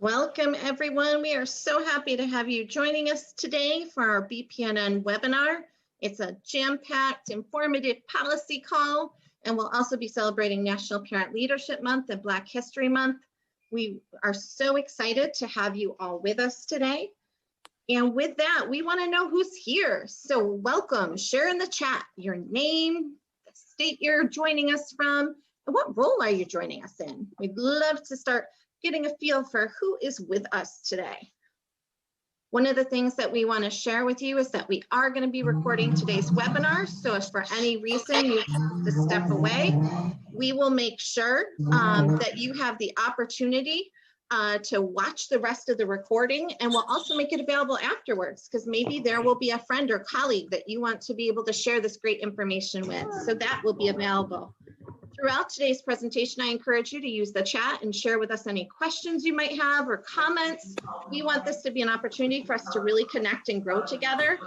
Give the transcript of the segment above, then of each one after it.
Welcome, everyone. We are so happy to have you joining us today for our BPNN webinar. It's a jam-packed, informative policy call, and we'll also be celebrating National Parent Leadership Month and Black History Month. We are so excited to have you all with us today. And with that, we want to know who's here. So welcome, share in the chat your name, the state you're joining us from, and what role are you joining us in? We'd love to start getting a feel for who is with us today. One of the things that we want to share with you is that we are going to be recording today's webinar. So if for any reason you have to step away, we will make sure that you have the opportunity to watch the rest of the recording, and we'll also make it available afterwards because maybe there will be a friend or colleague that you want to be able to share this great information with. So that will be available. Throughout today's presentation, I encourage you to use the chat and share with us any questions you might have or comments. We want this to be an opportunity for us to really connect and grow together.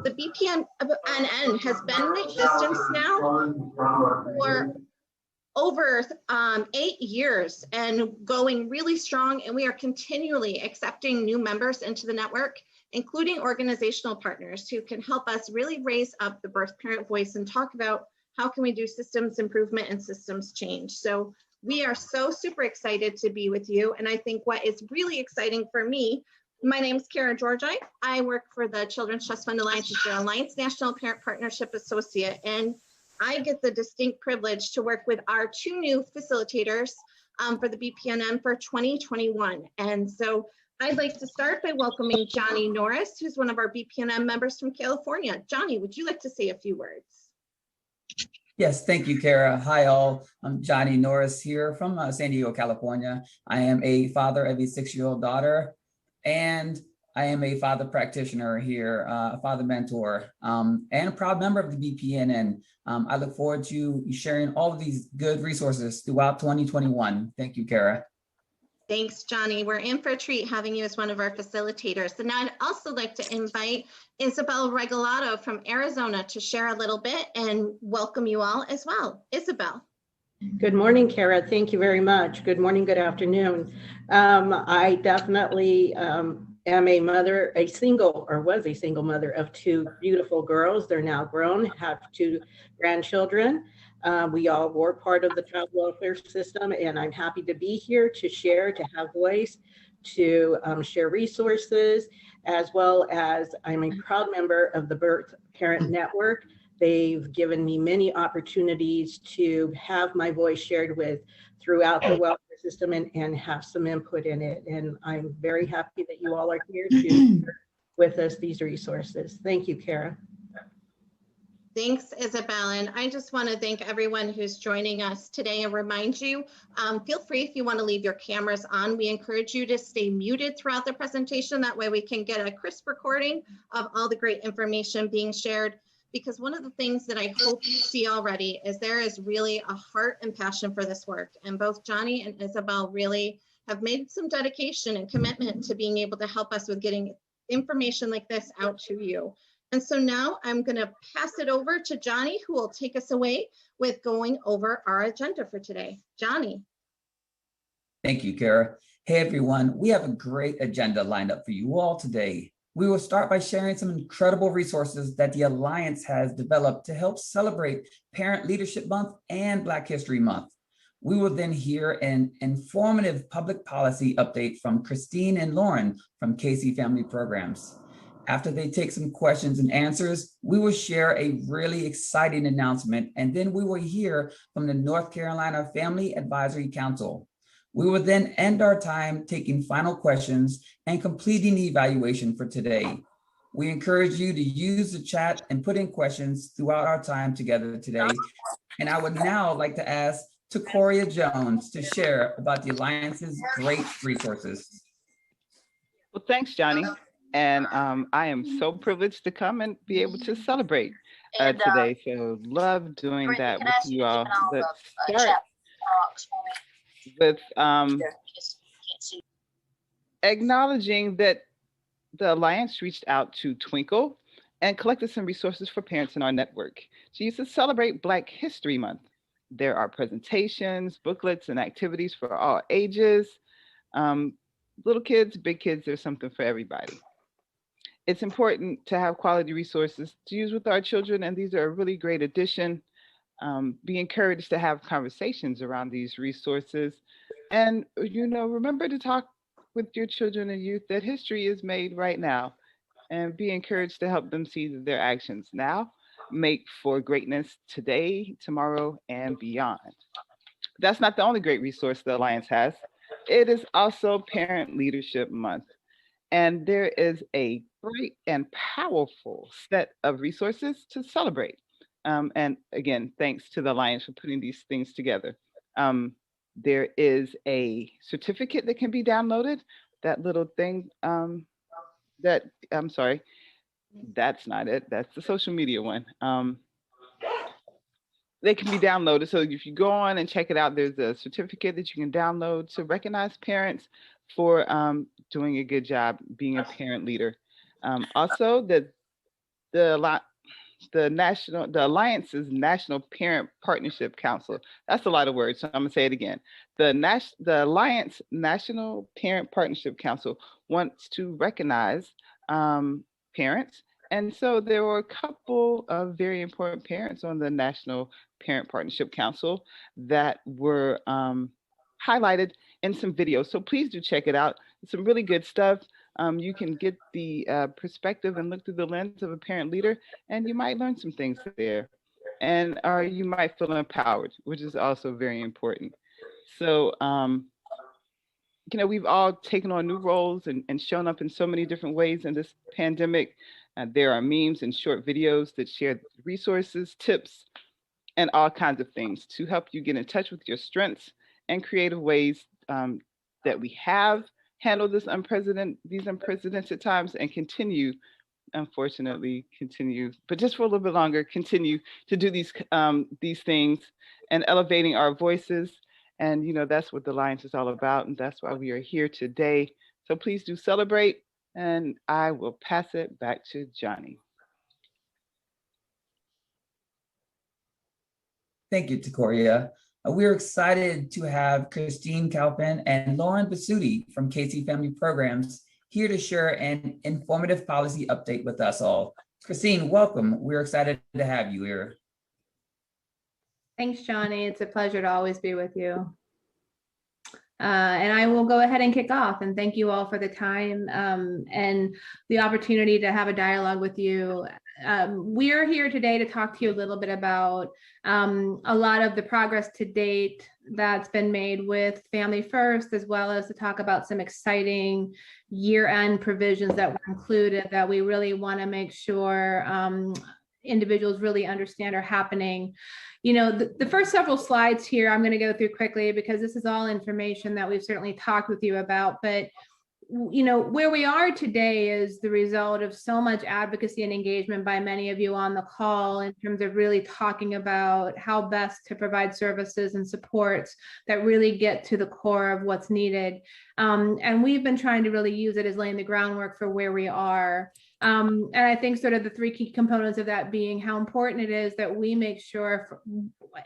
The BPNN has been in existence now for over 8 years and going really strong, and we are continually accepting new members into the network, including organizational partners who can help us really raise up the birth parent voice and talk about how can we do systems improvement and systems change. So we are so super excited to be with you. And I think what is really exciting for me, my name is Kara Georgi. I work for the Children's Trust Fund Alliance, Alliance National Parent Partnership Associate, and I get the distinct privilege to work with our 2 new facilitators for the BPNN for 2021. And so I'd like to start by welcoming Johnny Norris, who's one of our BPNN members from California. Johnny, would you like to say a few words? Yes, thank you, Kara. Hi, all. I'm Johnny Norris here from San Diego, California. I am a father of a 6-year-old daughter, and I am a father practitioner here, a father mentor, and a proud member of the BPNN. I look forward to sharing all of these good resources throughout 2021. Thank you, Kara. Thanks, Johnny. We're in for a treat having you as one of our facilitators. And I'd also like to invite Isabel Regalado from Arizona to share a little bit and welcome you all as well. Isabel. Good morning, Kara. Thank you very much. Good morning, good afternoon. I definitely am a mother, was a single mother of 2 beautiful girls. They're now grown, have 2 grandchildren. We all were part of the child welfare system, and I'm happy to be here to share, to have voice, to share resources, as well as I'm a proud member of the Birth Parent Network. They've given me many opportunities to have my voice shared with throughout the welfare system and have some input in it. And I'm very happy that you all are here to share with us these resources. Thank you, Kara. Thanks, Isabel. And I just want to thank everyone who's joining us today and remind you, feel free if you want to leave your cameras on. We encourage you to stay muted throughout the presentation. That way we can get a crisp recording of all the great information being shared. Because one of the things that I hope you see already is there is really a heart and passion for this work. And both Johnny and Isabel really have made some dedication and commitment to being able to help us with getting information like this out to you. And so now I'm going to pass it over to Johnny, who will take us away with going over our agenda for today. Johnny. Thank you, Kara. Hey, everyone. We have a great agenda lined up for you all today. We will start by sharing some incredible resources that the Alliance has developed to help celebrate Parent Leadership Month and Black History Month. We will then hear an informative public policy update from Christine and Lauren from Casey Family Programs. After they take some questions and answers, we will share a really exciting announcement, and then we will hear from the North Carolina Family Advisory Council. We will then end our time taking final questions and completing the evaluation for today. We encourage you to use the chat and put in questions throughout our time together today. And I would now like to ask Takoria Jones to share about the Alliance's great resources. Well, thanks, Johnny. And I am so privileged to come and be able to celebrate today. So love doing that with you all. Let's start with acknowledging that the Alliance reached out to Twinkle and collected some resources for parents in our network to use to celebrate Black History Month. There are presentations, booklets, and activities for all ages. little kids, big kids, there's something for everybody. It's important to have quality resources to use with our children, and these are a really great addition. Be encouraged to have conversations around these resources. And, remember to talk with your children and youth that history is made right now, and be encouraged to help them see that their actions now make for greatness today, tomorrow, and beyond. That's not the only great resource the Alliance has. It is also Parent Leadership Month. And there is a great and powerful set of resources to celebrate. And again, thanks to the Alliance for putting these things together. There is a certificate that can be downloaded. That little thing I'm sorry, that's not it. That's the social media one. They can be downloaded. So if you go on and check it out, there's a certificate that you can download to recognize parents for doing a good job being a parent leader. Also, the Alliance's National Parent Partnership Council. That's a lot of words, so I'm gonna say it again. The Alliance National Parent Partnership Council wants to recognize parents. And so there were a couple of very important parents on the National Parent Partnership Council that were highlighted in some videos. So please do check it out. It's some really good stuff. You can get the perspective and look through the lens of a parent leader, and you might learn some things there. And you might feel empowered, which is also very important. So, we've all taken on new roles and shown up in so many different ways in this pandemic. There are memes and short videos that share resources, tips, and all kinds of things to help you get in touch with your strengths and creative ways that we have handled these unprecedented times and continue, but just for a little bit longer, continue to do these things and elevating our voices. And, that's what the Alliance is all about. And that's why we are here today. So please do celebrate. And I will pass it back to Johnny. Thank you, Takoria. We're excited to have Christine Calpin and Lauren Basutti from KC Family Programs here to share an informative policy update with us all. Christine, welcome. We're excited to have you here. Thanks, Johnny. It's a pleasure to always be with you. And I will go ahead and kick off, and thank you all for the time and the opportunity to have a dialogue with you. We're here today to talk to you a little bit about a lot of the progress to date that's been made with Family First, as well as to talk about some exciting year-end provisions that were included that we really want to make sure individuals really understand are happening. The first several slides here, I'm going to go through quickly because this is all information that we've certainly talked with you about. But, where we are today is the result of so much advocacy and engagement by many of you on the call in terms of really talking about how best to provide services and supports that really get to the core of what's needed. And we've been trying to really use it as laying the groundwork for where we are. And I think sort of the three key components of that being how important it is that we make sure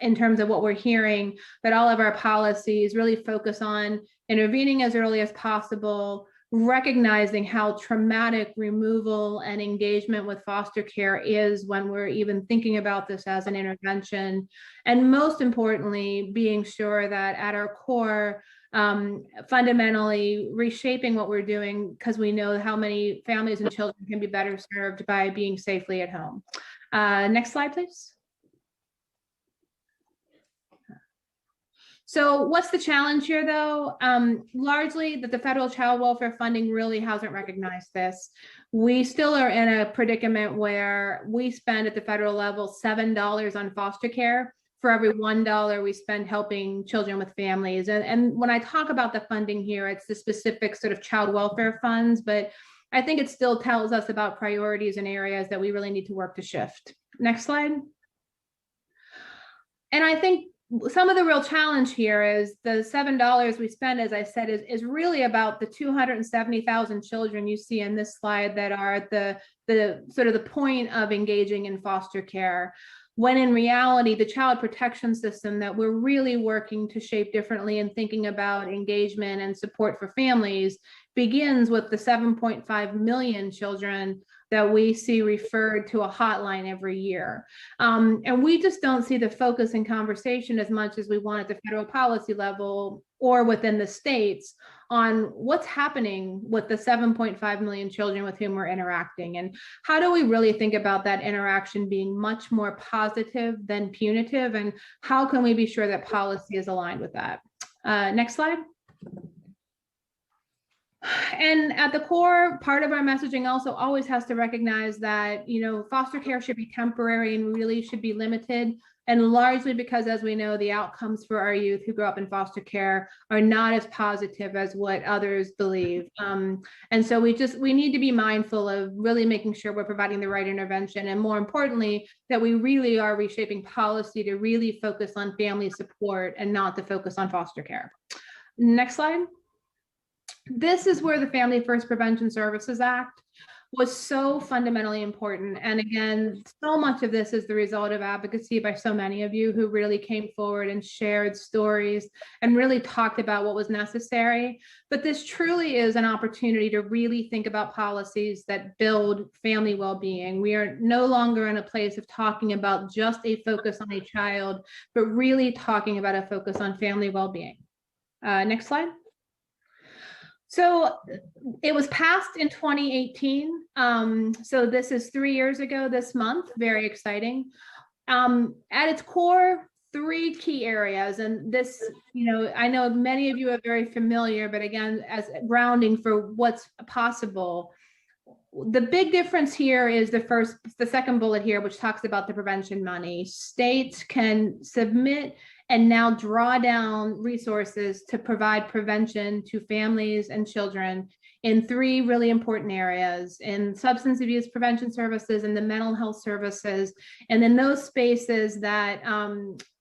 in terms of what we're hearing, that all of our policies really focus on intervening as early as possible, recognizing how traumatic removal and engagement with foster care is when we're even thinking about this as an intervention. And most importantly, being sure that at our core, fundamentally reshaping what we're doing because we know how many families and children can be better served by being safely at home. Next slide, please. So what's the challenge here, though? Largely that the federal child welfare funding really hasn't recognized this. We still are in a predicament where we spend at the federal level $7 on foster care for every $1 we spend helping children with families. And when I talk about the funding here, it's the specific sort of child welfare funds, but I think it still tells us about priorities and areas that we really need to work to shift. Next slide. And I think some of the real challenge here is the $7 we spend, as I said, is really about the 270,000 children you see in this slide that are at the sort of the point of engaging in foster care. when in reality, the child protection system that we're really working to shape differently and thinking about engagement and support for families begins with the 7.5 million children that we see referred to a hotline every year. And we just don't see the focus and conversation as much as we want at the federal policy level or within the states on what's happening with the 7.5 million children with whom we're interacting, and how do we really think about that interaction being much more positive than punitive, and how can we be sure that policy is aligned with that? Next slide. And at the core, part of our messaging also always has to recognize that, foster care should be temporary and really should be limited, and largely because, as we know, the outcomes for our youth who grow up in foster care are not as positive as what others believe. And so we need to be mindful of really making sure we're providing the right intervention, and more importantly, that we really are reshaping policy to really focus on family support and not to focus on foster care. Next slide. This is where the Family First Prevention Services Act was so fundamentally important. And again, so much of this is the result of advocacy by so many of you who really came forward and shared stories and really talked about what was necessary. But this truly is an opportunity to really think about policies that build family well-being. We are no longer in a place of talking about just a focus on a child, but really talking about a focus on family well-being. Next slide. So it was passed in 2018. So this is 3 years ago this month, very exciting. At its core, 3 key areas, and this, I know many of you are very familiar, but again, as grounding for what's possible. The big difference here is the second bullet here, which talks about the prevention money. States can submit and now draw down resources to provide prevention to families and children in 3 really important areas: in substance abuse prevention services and the mental health services. And in those spaces that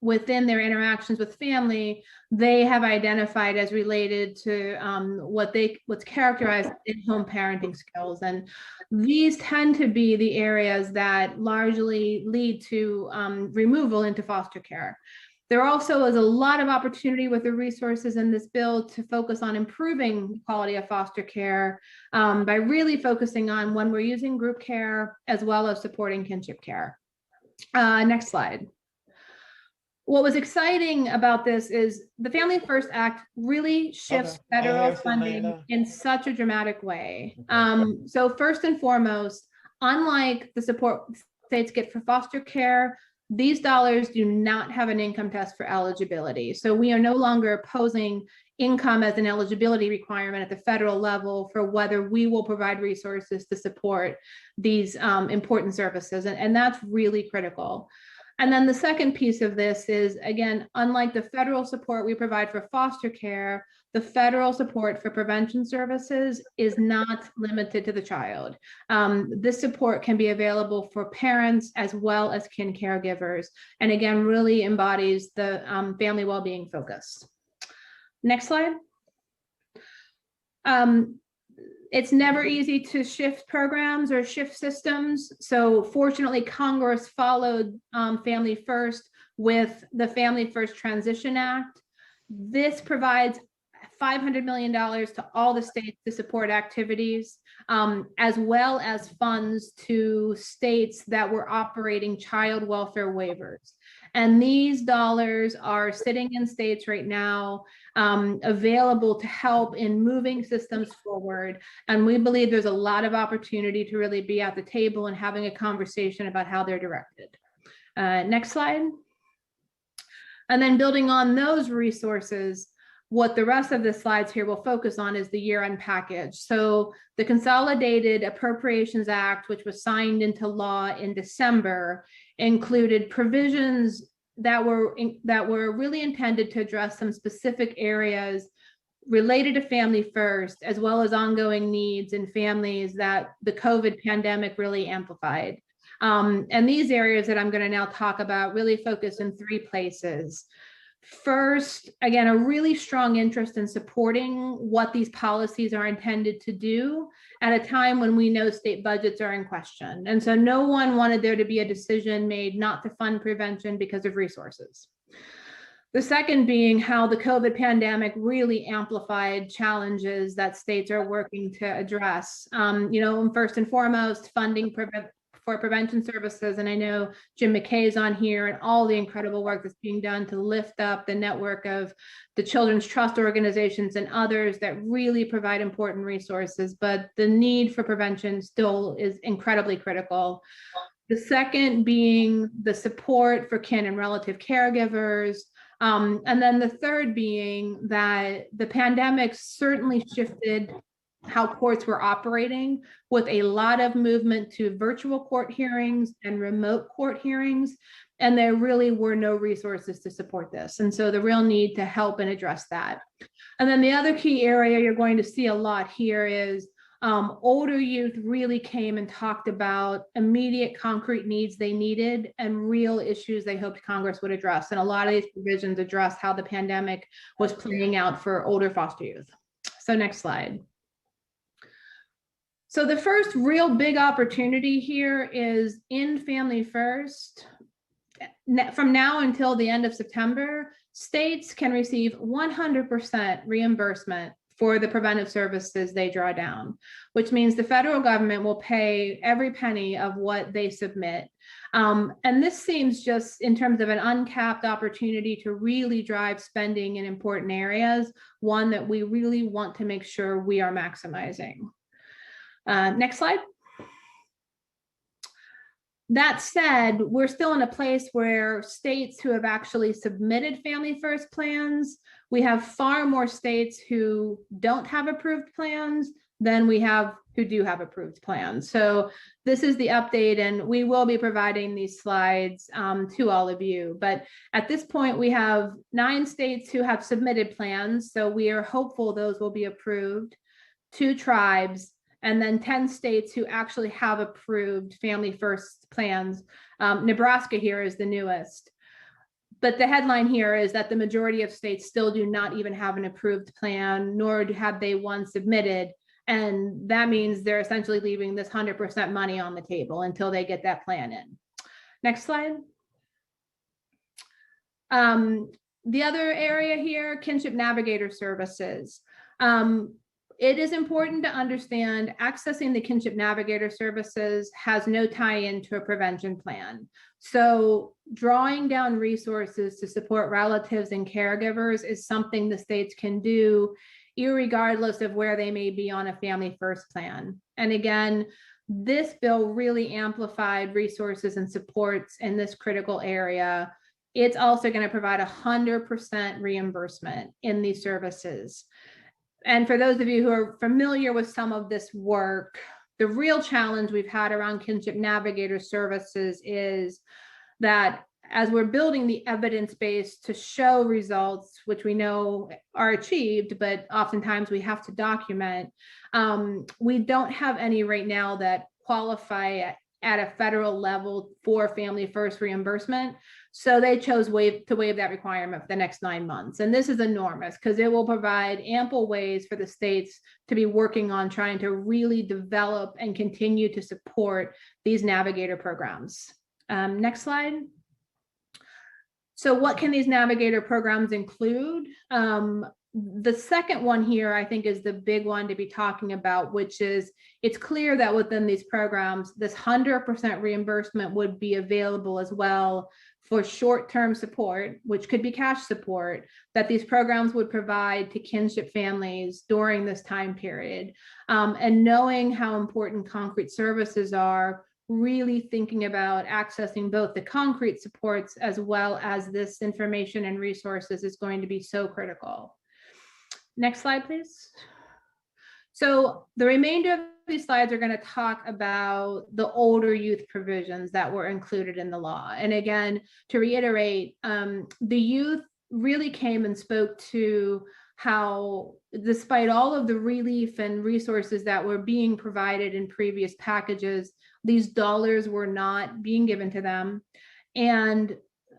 within their interactions with family, they have identified as related to what's characterized as in-home parenting skills. And these tend to be the areas that largely lead to removal into foster care. There also is a lot of opportunity with the resources in this bill to focus on improving the quality of foster care by really focusing on when we're using group care as well as supporting kinship care. Next slide. What was exciting about this is the Family First Act really shifts federal funding in such a dramatic way. So first and foremost, unlike the support states get for foster care, these dollars do not have an income test for eligibility. So we are no longer posing income as an eligibility requirement at the federal level for whether we will provide resources to support these important services. And that's really critical. And then the second piece of this is, again, unlike the federal support we provide for foster care, the federal support for prevention services is not limited to the child. This support can be available for parents as well as kin caregivers, and again, really embodies the family well-being focus. Next slide. It's never easy to shift programs or shift systems. So fortunately, Congress followed Family First with the Family First Transition Act. This provides $500 million to all the states to support activities, as well as funds to states that were operating child welfare waivers. And these dollars are sitting in states right now, available to help in moving systems forward. And we believe there's a lot of opportunity to really be at the table and having a conversation about how they're directed. Next slide. And then building on those resources, what the rest of the slides here will focus on is the year-end package. So the Consolidated Appropriations Act, which was signed into law in December, included provisions that were really intended to address some specific areas related to Family First, as well as ongoing needs in families that the COVID pandemic really amplified. And these areas that I'm going to now talk about really focus in 3 places. First, again, a really strong interest in supporting what these policies are intended to do at a time when we know state budgets are in question. And so no one wanted there to be a decision made not to fund prevention because of resources. The second being how the COVID pandemic really amplified challenges that states are working to address. First and foremost, funding for prevention services. And I know Jim McKay is on here, and all the incredible work that's being done to lift up the network of the Children's Trust organizations and others that really provide important resources. But the need for prevention still is incredibly critical. The second being the support for kin and relative caregivers. And then the third being that the pandemic certainly shifted how courts were operating, with a lot of movement to virtual court hearings and remote court hearings. And there really were no resources to support this. And so the real need to help and address that. And then the other key area you're going to see a lot here is older youth really came and talked about immediate concrete needs they needed and real issues they hoped Congress would address. And a lot of these provisions address how the pandemic was playing out for older foster youth. So next slide. So the first real big opportunity here is in Family First. From now until the end of September, states can receive 100% reimbursement for the preventive services they draw down, which means the federal government will pay every penny of what they submit. And this seems, just in terms of an uncapped opportunity to really drive spending in important areas, one that we really want to make sure we are maximizing. Next slide. That said, we're still in a place where states who have actually submitted Family First plans, we have far more states who don't have approved plans than we have who do have approved plans. So this is the update, and we will be providing these slides to all of you. But at this point, we have 9 states who have submitted plans. So we are hopeful those will be approved, 2 tribes, and then 10 states who actually have approved Family First plans. Nebraska here is the newest. But the headline here is that the majority of states still do not even have an approved plan, nor have they one submitted. And that means they're essentially leaving this 100% money on the table until they get that plan in. Next slide. The other area here, kinship navigator services. It is important to understand accessing the kinship navigator services has no tie-in to a prevention plan. So drawing down resources to support relatives and caregivers is something the states can do irregardless of where they may be on a Family First plan. And again, this bill really amplified resources and supports in this critical area. It's also going to provide 100% reimbursement in these services. And for those of you who are familiar with some of this work, the real challenge we've had around kinship navigator services is that as we're building the evidence base to show results, which we know are achieved, but oftentimes we have to document, we don't have any right now that qualify at a federal level for Family First reimbursement. So they chose to waive that requirement for the next 9 months. And this is enormous because it will provide ample ways for the states to be working on trying to really develop and continue to support these navigator programs. Next slide. So what can these navigator programs include? The second one here, I think, is the big one to be talking about, which is it's clear that within these programs, this 100% reimbursement would be available as well for short-term support, which could be cash support, that these programs would provide to kinship families during this time period. And knowing how important concrete services are, really thinking about accessing both the concrete supports as well as this information and resources is going to be so critical. Next slide, please. So the remainder of these slides are going to talk about the older youth provisions that were included in the law. And again, to reiterate, the youth really came and spoke to how, despite all of the relief and resources that were being provided in previous packages, these dollars were not being given to them. And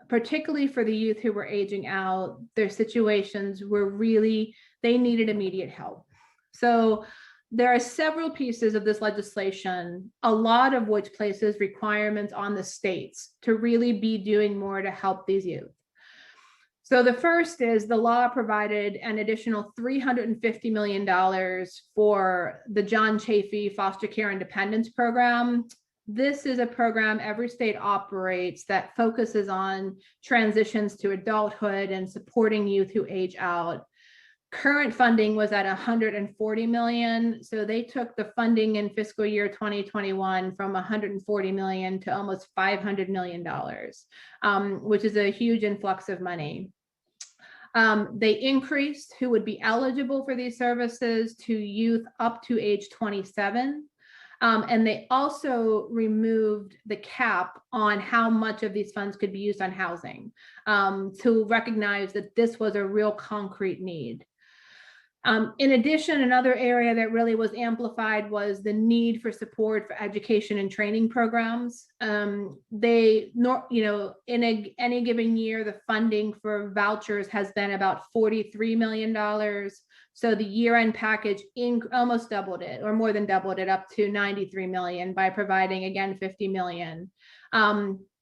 particularly for the youth who were aging out, their situations were really, they needed immediate help. So there are several pieces of this legislation, a lot of which places requirements on the states to really be doing more to help these youth. So the first is the law provided an additional $350 million for the John Chafee Foster Care and Dependence Program. This is a program every state operates that focuses on transitions to adulthood and supporting youth who age out. Current funding was at $140 million. So they took the funding in fiscal year 2021 from $140 million to almost $500 million, which is a huge influx of money. They increased who would be eligible for these services to youth up to age 27. And they also removed the cap on how much of these funds could be used on housing, to recognize that this was a real concrete need. In addition, another area that really was amplified was the need for support for education and training programs. In any given year, the funding for vouchers has been about $43 million. So the year-end package almost doubled it, or more than doubled it, up to $93 million by providing, again, $50 million.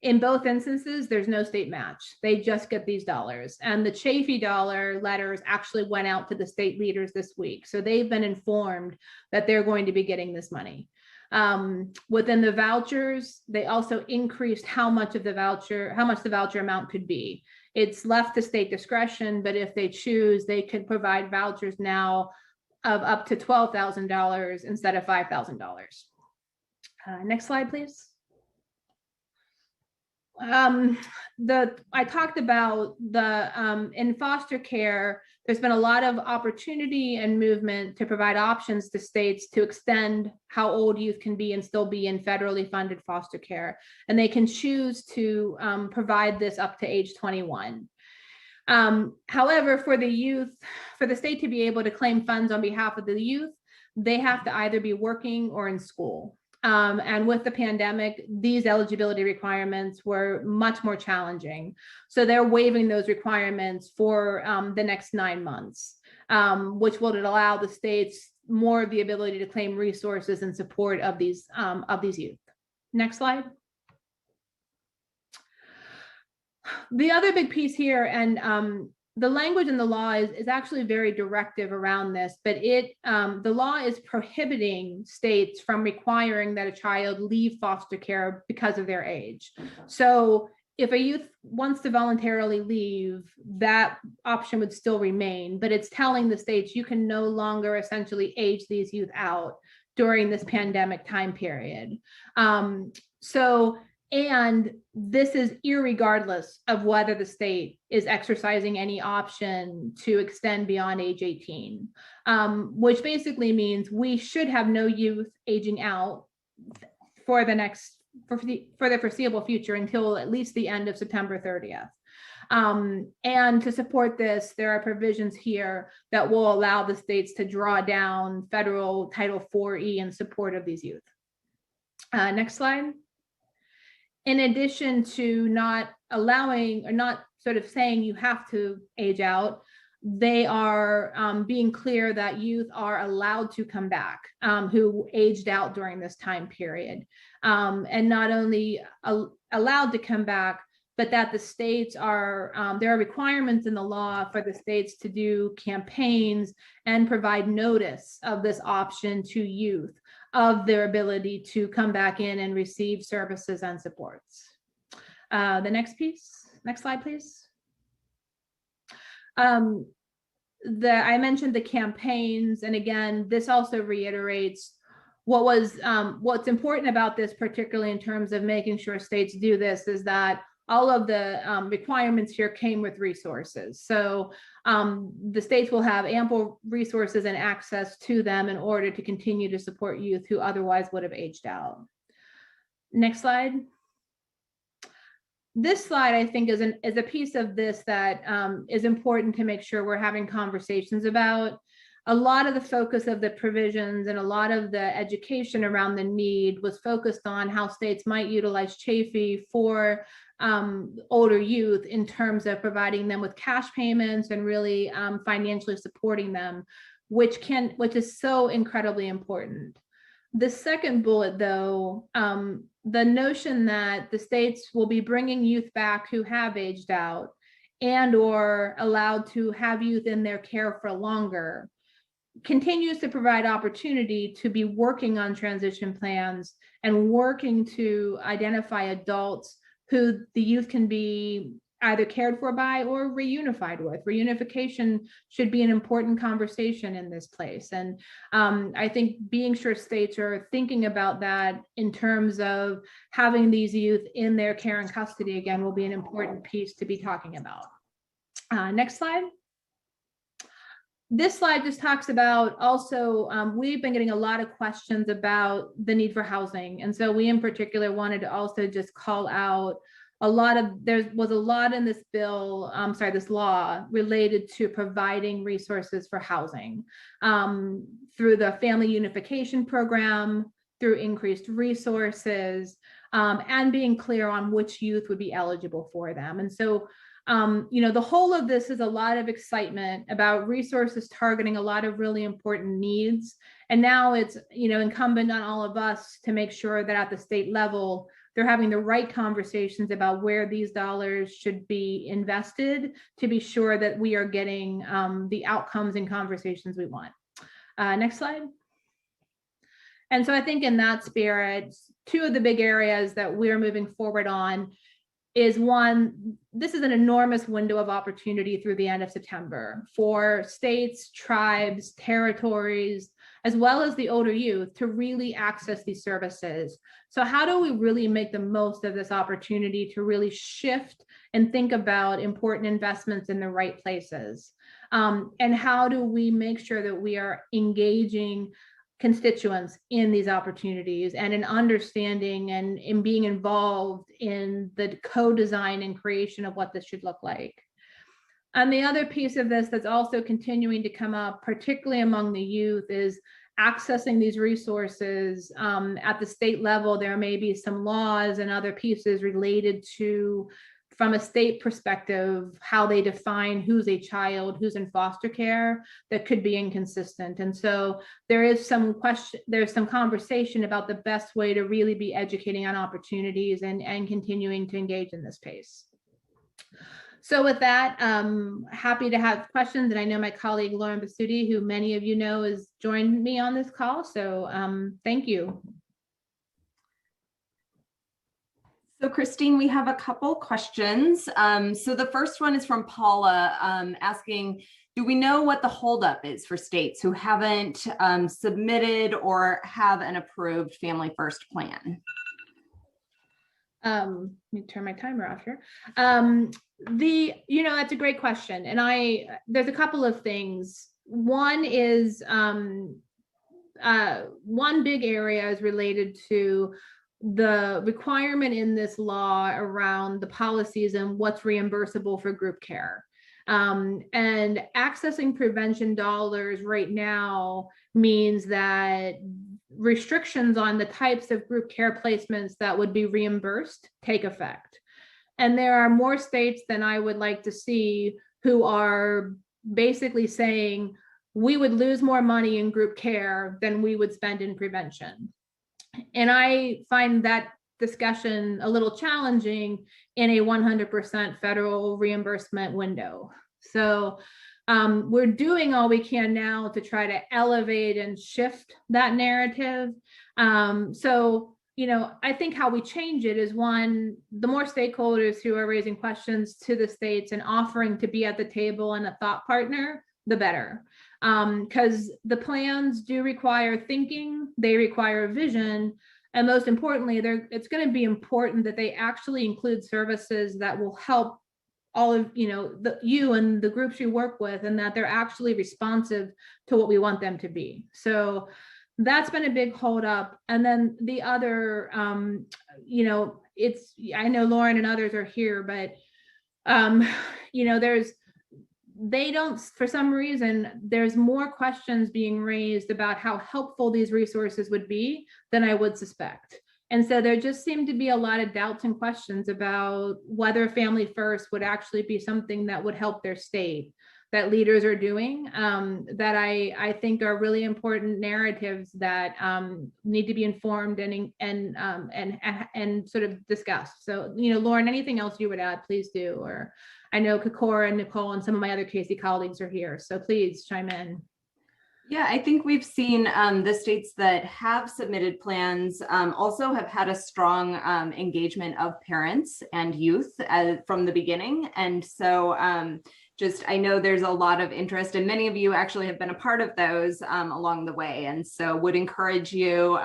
In both instances, there's no state match. They just get these dollars. And the Chafee dollar letters actually went out to the state leaders this week. So they've been informed that they're going to be getting this money. Within the vouchers, they also increased how much the voucher amount could be. It's left to state discretion, but if they choose, they could provide vouchers now of up to $12,000 instead of $5,000. Next slide, please. I talked about in foster care, there's been a lot of opportunity and movement to provide options to states to extend how old youth can be and still be in federally funded foster care. And they can choose to provide this up to age 21. However, for the state to be able to claim funds on behalf of the youth, they have to either be working or in school. And with the pandemic, these eligibility requirements were much more challenging. So they're waiving those requirements for the next 9 months, which will allow the states more of the ability to claim resources in support of these youth. Next slide. The other big piece here, and the language in the law is actually very directive around this, but the law is prohibiting states from requiring that a child leave foster care because of their age. So if a youth wants to voluntarily leave, that option would still remain, but it's telling the states you can no longer essentially age these youth out during this pandemic time period. And this is irregardless of whether the state is exercising any option to extend beyond age 18, which basically means we should have no youth aging out for the foreseeable future until at least the end of September 30th. And to support this, there are provisions here that will allow the states to draw down federal Title IV-E in support of these youth. Next slide. In addition to not allowing or not sort of saying you have to age out, they are being clear that youth are allowed to come back who aged out during this time period. And not only allowed to come back, but that the states are, there are requirements in the law for the states to do campaigns and provide notice of this option to youth of their ability to come back in and receive services and supports. The next slide, please. I mentioned the campaigns, and again, this also reiterates what's important about this, particularly in terms of making sure states do this, is that all of the requirements here came with resources. So the states will have ample resources and access to them in order to continue to support youth who otherwise would have aged out. Next slide. This slide, I think, is a piece of this that is important to make sure we're having conversations about. A lot of the focus of the provisions and a lot of the education around the need was focused on how states might utilize Chafee for older youth in terms of providing them with cash payments and really financially supporting them, which is so incredibly important. The second bullet, though, the notion that the states will be bringing youth back who have aged out and or allowed to have youth in their care for longer continues to provide opportunity to be working on transition plans and working to identify adults who the youth can be either cared for by or reunified with. Reunification should be an important conversation in this place. And I think being sure states are thinking about that in terms of having these youth in their care and custody again will be an important piece to be talking about. Next slide. This slide just talks about also, we've been getting a lot of questions about the need for housing. And so we in particular wanted to also just call out there was a lot in this bill, this law related to providing resources for housing through the family unification program, through increased resources, and being clear on which youth would be eligible for them. And so the whole of this is a lot of excitement about resources targeting a lot of really important needs. And now it's, incumbent on all of us to make sure that at the state level, they're having the right conversations about where these dollars should be invested to be sure that we are getting the outcomes and conversations we want. Next slide. And so I think in that spirit, two of the big areas that we're moving forward on is one, this is an enormous window of opportunity through the end of September for states, tribes, territories, as well as the older youth to really access these services. So how do we really make the most of this opportunity to really shift and think about important investments in the right places? And how do we make sure that we are engaging constituents in these opportunities and in understanding and in being involved in the co-design and creation of what this should look like? And the other piece of this that's also continuing to come up, particularly among the youth, is accessing these resources at the state level. There may be some laws and other pieces related to, from a state perspective, how they define who's a child, who's in foster care, that could be inconsistent. And so there is some conversation about the best way to really be educating on opportunities and continuing to engage in this space. So with that, happy to have questions. And I know my colleague, Lauren Basutti, who many of you know, has joined me on this call. So thank you. So Christine, we have a couple questions. So the first one is from Paula asking, do we know what the holdup is for states who haven't submitted or have an approved Family First plan? Let me turn my timer off here. That's a great question. And there's a couple of things. One is, one big area is related to the requirement in this law around the policies and what's reimbursable for group care. And accessing prevention dollars right now means that restrictions on the types of group care placements that would be reimbursed take effect. And there are more states than I would like to see who are basically saying we would lose more money in group care than we would spend in prevention. And I find that discussion a little challenging in a 100% federal reimbursement window. So we're doing all we can now to try to elevate and shift that narrative. I think how we change it is, one, the more stakeholders who are raising questions to the states and offering to be at the table and a thought partner, the better. Because the plans do require thinking, they require vision, and most importantly, it's going to be important that they actually include services that will help all of you and the groups you work with, and that they're actually responsive to what we want them to be. So that's been a big holdup. And then the other, I know Lauren and others are here, but for some reason, there's more questions being raised about how helpful these resources would be than I would suspect. And so there just seemed to be a lot of doubts and questions about whether Family First would actually be something that would help their state, that leaders are doing, that I think are really important narratives that need to be informed and sort of discussed. So, Lauren, anything else you would add, please do. Or I know Kakora and Nicole and some of my other Casey colleagues are here, so please chime in. Yeah, I think we've seen the states that have submitted plans also have had a strong engagement of parents and youth from the beginning. And so I know there's a lot of interest, and many of you actually have been a part of those along the way. And so would encourage you,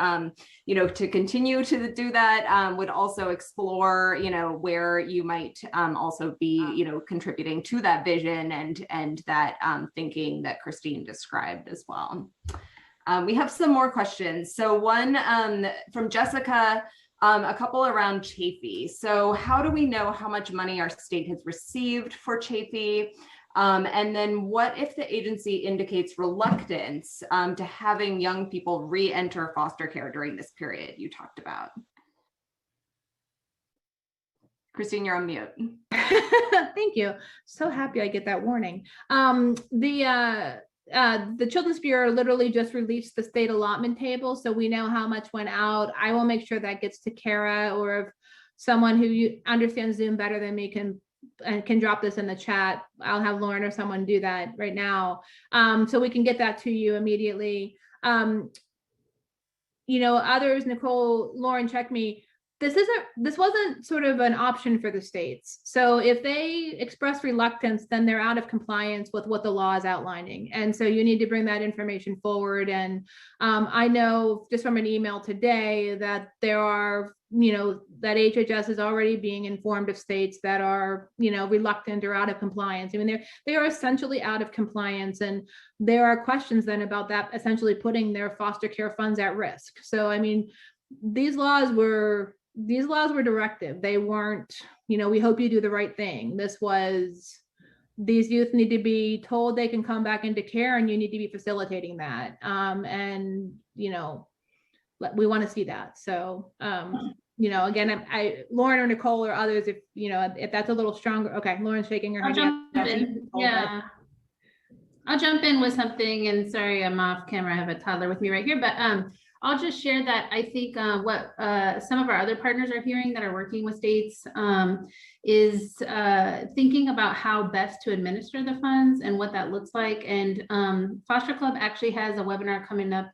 to continue to do that, would also explore, where you might also be, contributing to that vision and that thinking that Christine described as well. We have some more questions. So one from Jessica, a couple around Chafee. So how do we know how much money our state has received for Chafee? And then what if the agency indicates reluctance to having young people re-enter foster care during this period you talked about? Christine, you're on mute. Thank you. So happy I get that warning. The Children's Bureau literally just released the state allotment table, so we know how much went out. I will make sure that gets to Kara, or if someone who understands Zoom better than me can drop this in the chat, I'll have Lauren or someone do that right now, so we can get that to you immediately. Others, Nicole, Lauren, check me. This wasn't sort of an option for the states. So if they express reluctance, then they're out of compliance with what the law is outlining. And so you need to bring that information forward. And I know just from an email today that there are, that HHS is already being informed of states that are, reluctant or out of compliance. I mean, they are essentially out of compliance. And there are questions then about that essentially putting their foster care funds at risk. So, I mean, these laws were directive. They weren't, we hope you do the right thing. This was, these youth need to be told they can come back into care, and you need to be facilitating that. We want to see that. So, again, Lauren or Nicole or others, if that's a little stronger. Okay, Lauren's shaking her head. I'll jump in with something, and sorry, I'm off camera. I have a toddler with me right here, but I'll just share that I think what some of our other partners are hearing that are working with states is thinking about how best to administer the funds and what that looks like. And Foster Club actually has a webinar coming up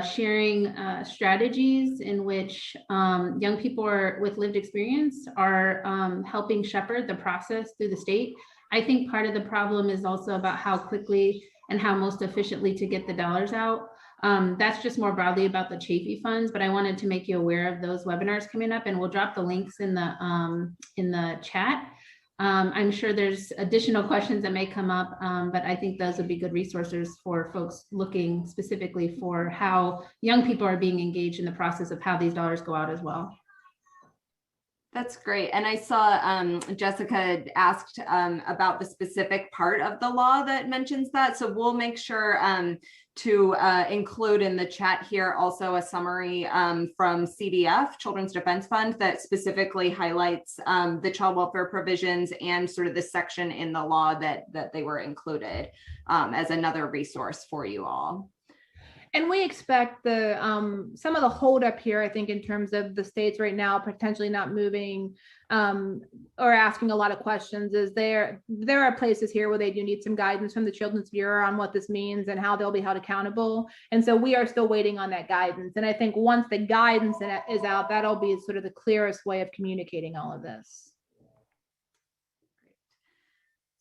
sharing strategies in which young people with lived experience are helping shepherd the process through the state. I think part of the problem is also about how quickly and how most efficiently to get the dollars out. That's just more broadly about the Chafee funds, but I wanted to make you aware of those webinars coming up, and we'll drop the links in the chat. I'm sure there's additional questions that may come up, but I think those would be good resources for folks looking specifically for how young people are being engaged in the process of how these dollars go out as well. That's great. And I saw Jessica asked about the specific part of the law that mentions that. So we'll make sure to include in the chat here also a summary from CDF, Children's Defense Fund, that specifically highlights the child welfare provisions and sort of the section in the law that they were included as another resource for you all. And we expect some of the holdup here, I think, in terms of the states right now potentially not moving or asking a lot of questions, is there are places here where they do need some guidance from the Children's Bureau on what this means and how they'll be held accountable. And so we are still waiting on that guidance. And I think once the guidance is out, that'll be sort of the clearest way of communicating all of this.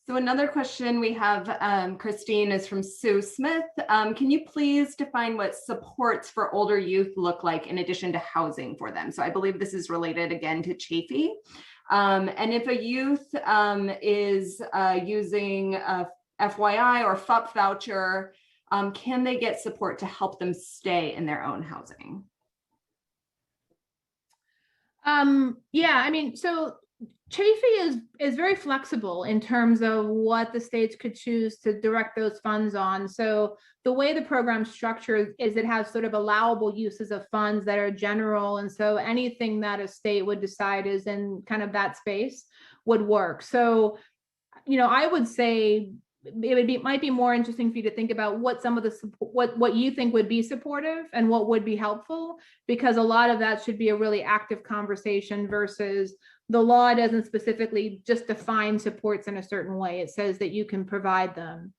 So another question we have, Christine, is from Sue Smith. Can you please define what supports for older youth look like in addition to housing for them? So I believe this is related again to Chafee. And if a youth is using a FYI or FUP voucher, can they get support to help them stay in their own housing? Yeah, I mean, so Chafee is very flexible in terms of what the states could choose to direct those funds on. So the way the program's structured is it has sort of allowable uses of funds that are general. And so anything that a state would decide is in kind of that space would work. So, I would say might be more interesting for you to think about what some of the what you think would be supportive and what would be helpful, because a lot of that should be a really active conversation versus the law doesn't specifically just define supports in a certain way. It says that you can provide them.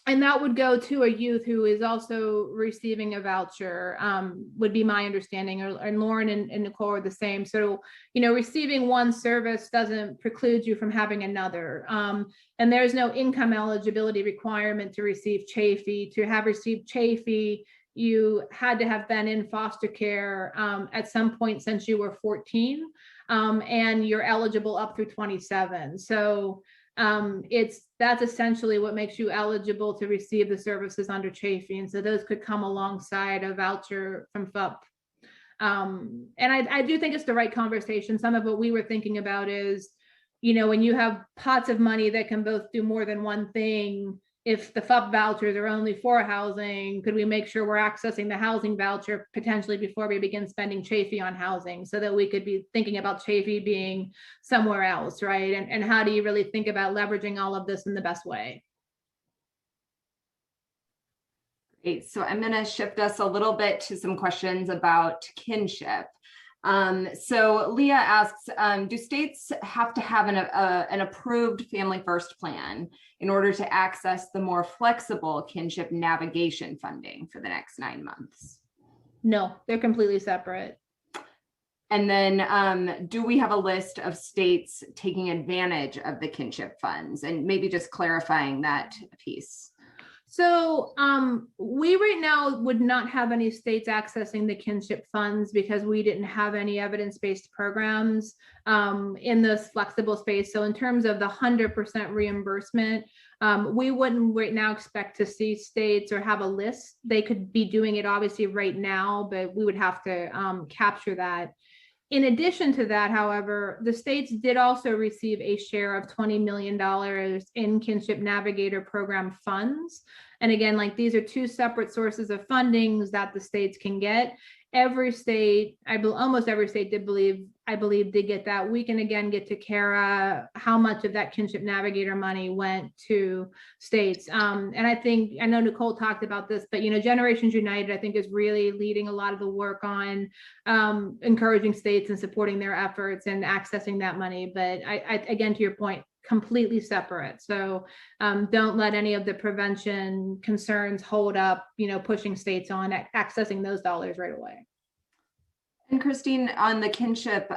And that would go to a youth who is also receiving a voucher, would be my understanding, and Lauren and Nicole are the same. So, receiving one service doesn't preclude you from having another. And there's no income eligibility requirement to receive Chafee. To have received Chafee, you had to have been in foster care at some point since you were 14, and you're eligible up through 27. So that's essentially what makes you eligible to receive the services under Chafee. And so those could come alongside a voucher from FUP. And I do think it's the right conversation. Some of what we were thinking about is, when you have pots of money that can both do more than one thing, if the FUP vouchers are only for housing, could we make sure we're accessing the housing voucher potentially before we begin spending Chafee on housing, so that we could be thinking about Chafee being somewhere else, right? And how do you really think about leveraging all of this in the best way? Great. So I'm going to shift us a little bit to some questions about kinship. So Leah asks, do states have to have an approved Family First plan in order to access the more flexible kinship navigation funding for the next 9 months? No, they're completely separate. And then do we have a list of states taking advantage of the kinship funds, and maybe just clarifying that piece? So we right now would not have any states accessing the kinship funds because we didn't have any evidence-based programs in this flexible space. So in terms of the 100% reimbursement, we wouldn't right now expect to see states or have a list. They could be doing it obviously right now, but we would have to capture that. In addition to that, however, the states did also receive a share of $20 million in Kinship Navigator program funds. And again, these are two separate sources of fundings that the states can get. Every state, almost every state I believe did get that. We can again get to Kara how much of that Kinship Navigator money went to states. And I know Nicole talked about this, but Generations United, I think, is really leading a lot of the work on encouraging states and supporting their efforts and accessing that money. But I again, to your point, completely separate. So don't let any of the prevention concerns hold up, pushing states on accessing those dollars right away. And Christine, on the kinship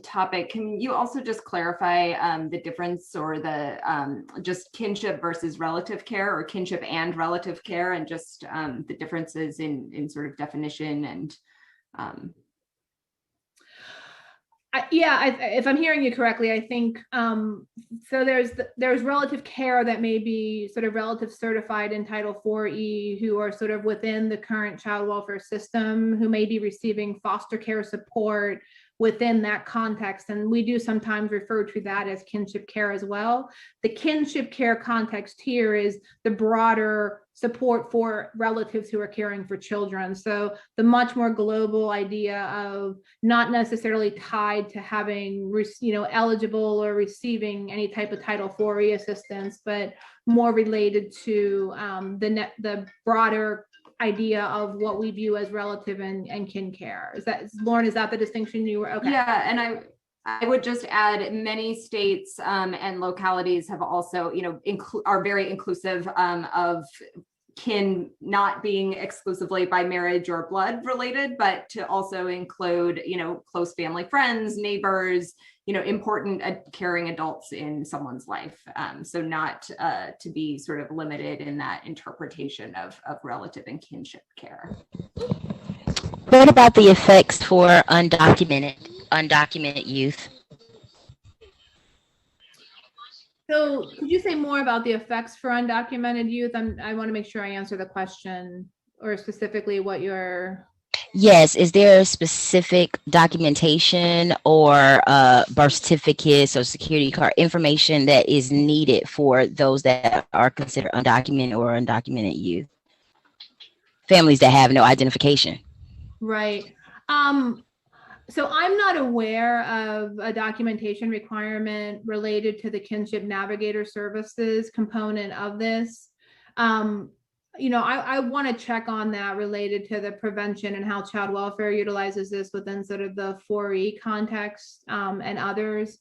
topic, can you also just clarify the difference, or the just kinship versus relative care, or kinship and relative care, and just the differences in sort of definition and if I'm hearing you correctly, I think so. There's relative care that may be sort of relative certified in Title IV-E, who are sort of within the current child welfare system, who may be receiving foster care support within that context. And we do sometimes refer to that as kinship care as well. The kinship care context here is the broader support for relatives who are caring for children. So the much more global idea of not necessarily tied to having, eligible or receiving any type of Title IV-E assistance, but more related to the broader idea of what we view as relative and kin care. Lauren, is that the distinction you were? Okay. Yeah, and I would just add, many states and localities have also, are very inclusive of kin not being exclusively by marriage or blood related, but to also include, close family friends, neighbors, important caring adults in someone's life. So not to be sort of limited in that interpretation of relative and kinship care. What about the effects for undocumented youth? So could you say more about the effects for undocumented youth? I want to make sure I answer the question, or specifically what you're... Yes, is there a specific documentation or birth certificate, social security card information that is needed for those that are considered undocumented or undocumented youth? Families that have no identification. Right. So I'm not aware of a documentation requirement related to the kinship navigator services component of this. I want to check on that related to the prevention and how child welfare utilizes this within sort of the 4E context and others.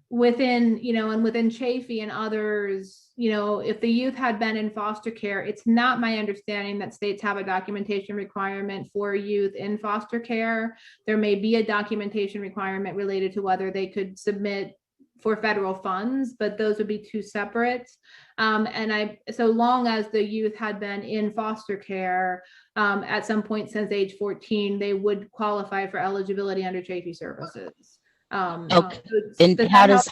Within Chafee and others, if the youth had been in foster care, it's not my understanding that states have a documentation requirement for youth in foster care. There may be a documentation requirement related to whether they could submit for federal funds, but those would be two separate. So long as the youth had been in foster care at some point since age 14, they would qualify for eligibility under Chafee services. Okay. And how does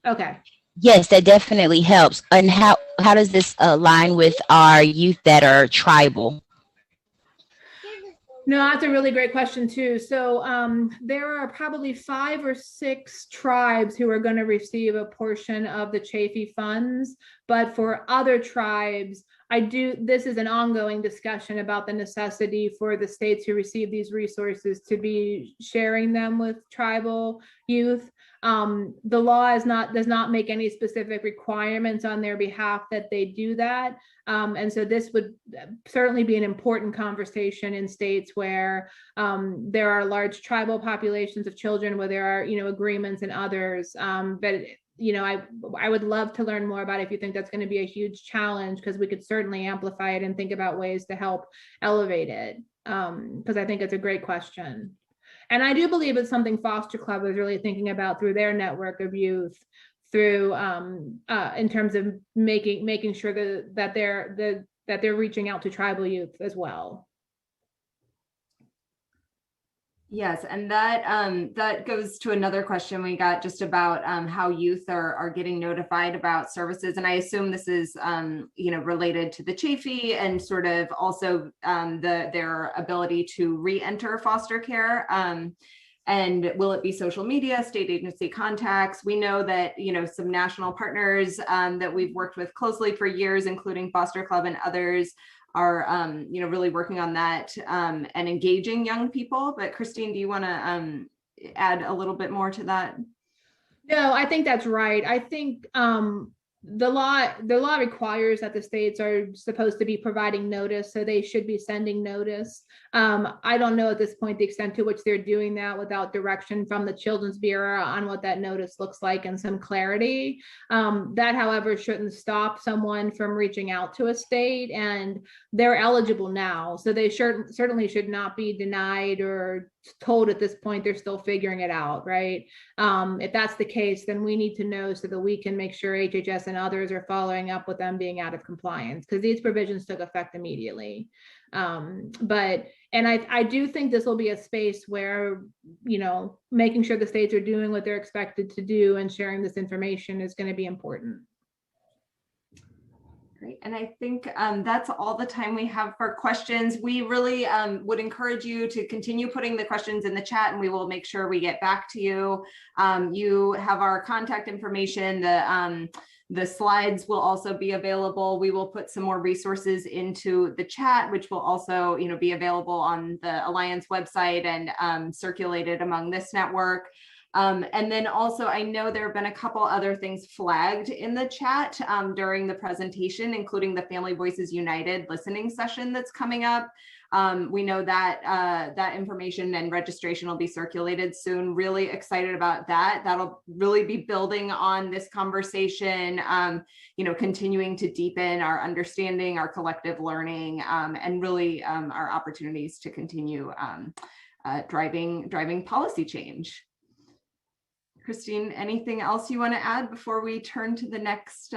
okay? Yes, that definitely helps. And how does this align with our youth that are tribal? No, that's a really great question too. So there are probably 5 or 6 tribes who are going to receive a portion of the Chafee funds, but for other tribes, this is an ongoing discussion about the necessity for the states who receive these resources to be sharing them with tribal youth. The law does not make any specific requirements on their behalf that they do that. And so this would certainly be an important conversation in states where there are large tribal populations of children, where there are, agreements and others. But I would love to learn more about it if you think that's going to be a huge challenge, because we could certainly amplify it and think about ways to help elevate it. Because I think it's a great question. And I do believe it's something Foster Club is really thinking about through their network of youth, through in terms of making sure that they're reaching out to tribal youth as well. Yes, and that goes to another question we got just about how youth are getting notified about services, and I assume this is related to the Chafee and sort of also their ability to re-enter foster care. And will it be social media, state agency contacts? We know that some national partners that we've worked with closely for years, including Foster Club and others, are really working on that and engaging young people. But Christine, do you want to add a little bit more to that? No, I think that's right. I think the law requires that the states are supposed to be providing notice, so they should be sending notice. I don't know at this point the extent to which they're doing that without direction from the Children's Bureau on what that notice looks like and some clarity. That, however, shouldn't stop someone from reaching out to a state, and they're eligible now, so they certainly should not be denied or told at this point they're still figuring it out, right? If that's the case, then we need to know so that we can make sure HHS and others are following up with them being out of compliance, because these provisions took effect immediately. I do think this will be a space where, making sure the states are doing what they're expected to do and sharing this information is going to be important. Great. And I think that's all the time we have for questions. We really would encourage you to continue putting the questions in the chat, and we will make sure we get back to you. You have our contact information. The slides will also be available. We will put some more resources into the chat, which will also be available on the Alliance website and circulated among this network. And then also, I know there have been a couple other things flagged in the chat during the presentation, including the Family Voices United listening session that's coming up. We know that that information and registration will be circulated soon. Really excited about that. That'll really be building on this conversation, continuing to deepen our understanding, our collective learning, and really our opportunities to continue driving policy change. Christine, anything else you want to add before we turn to the next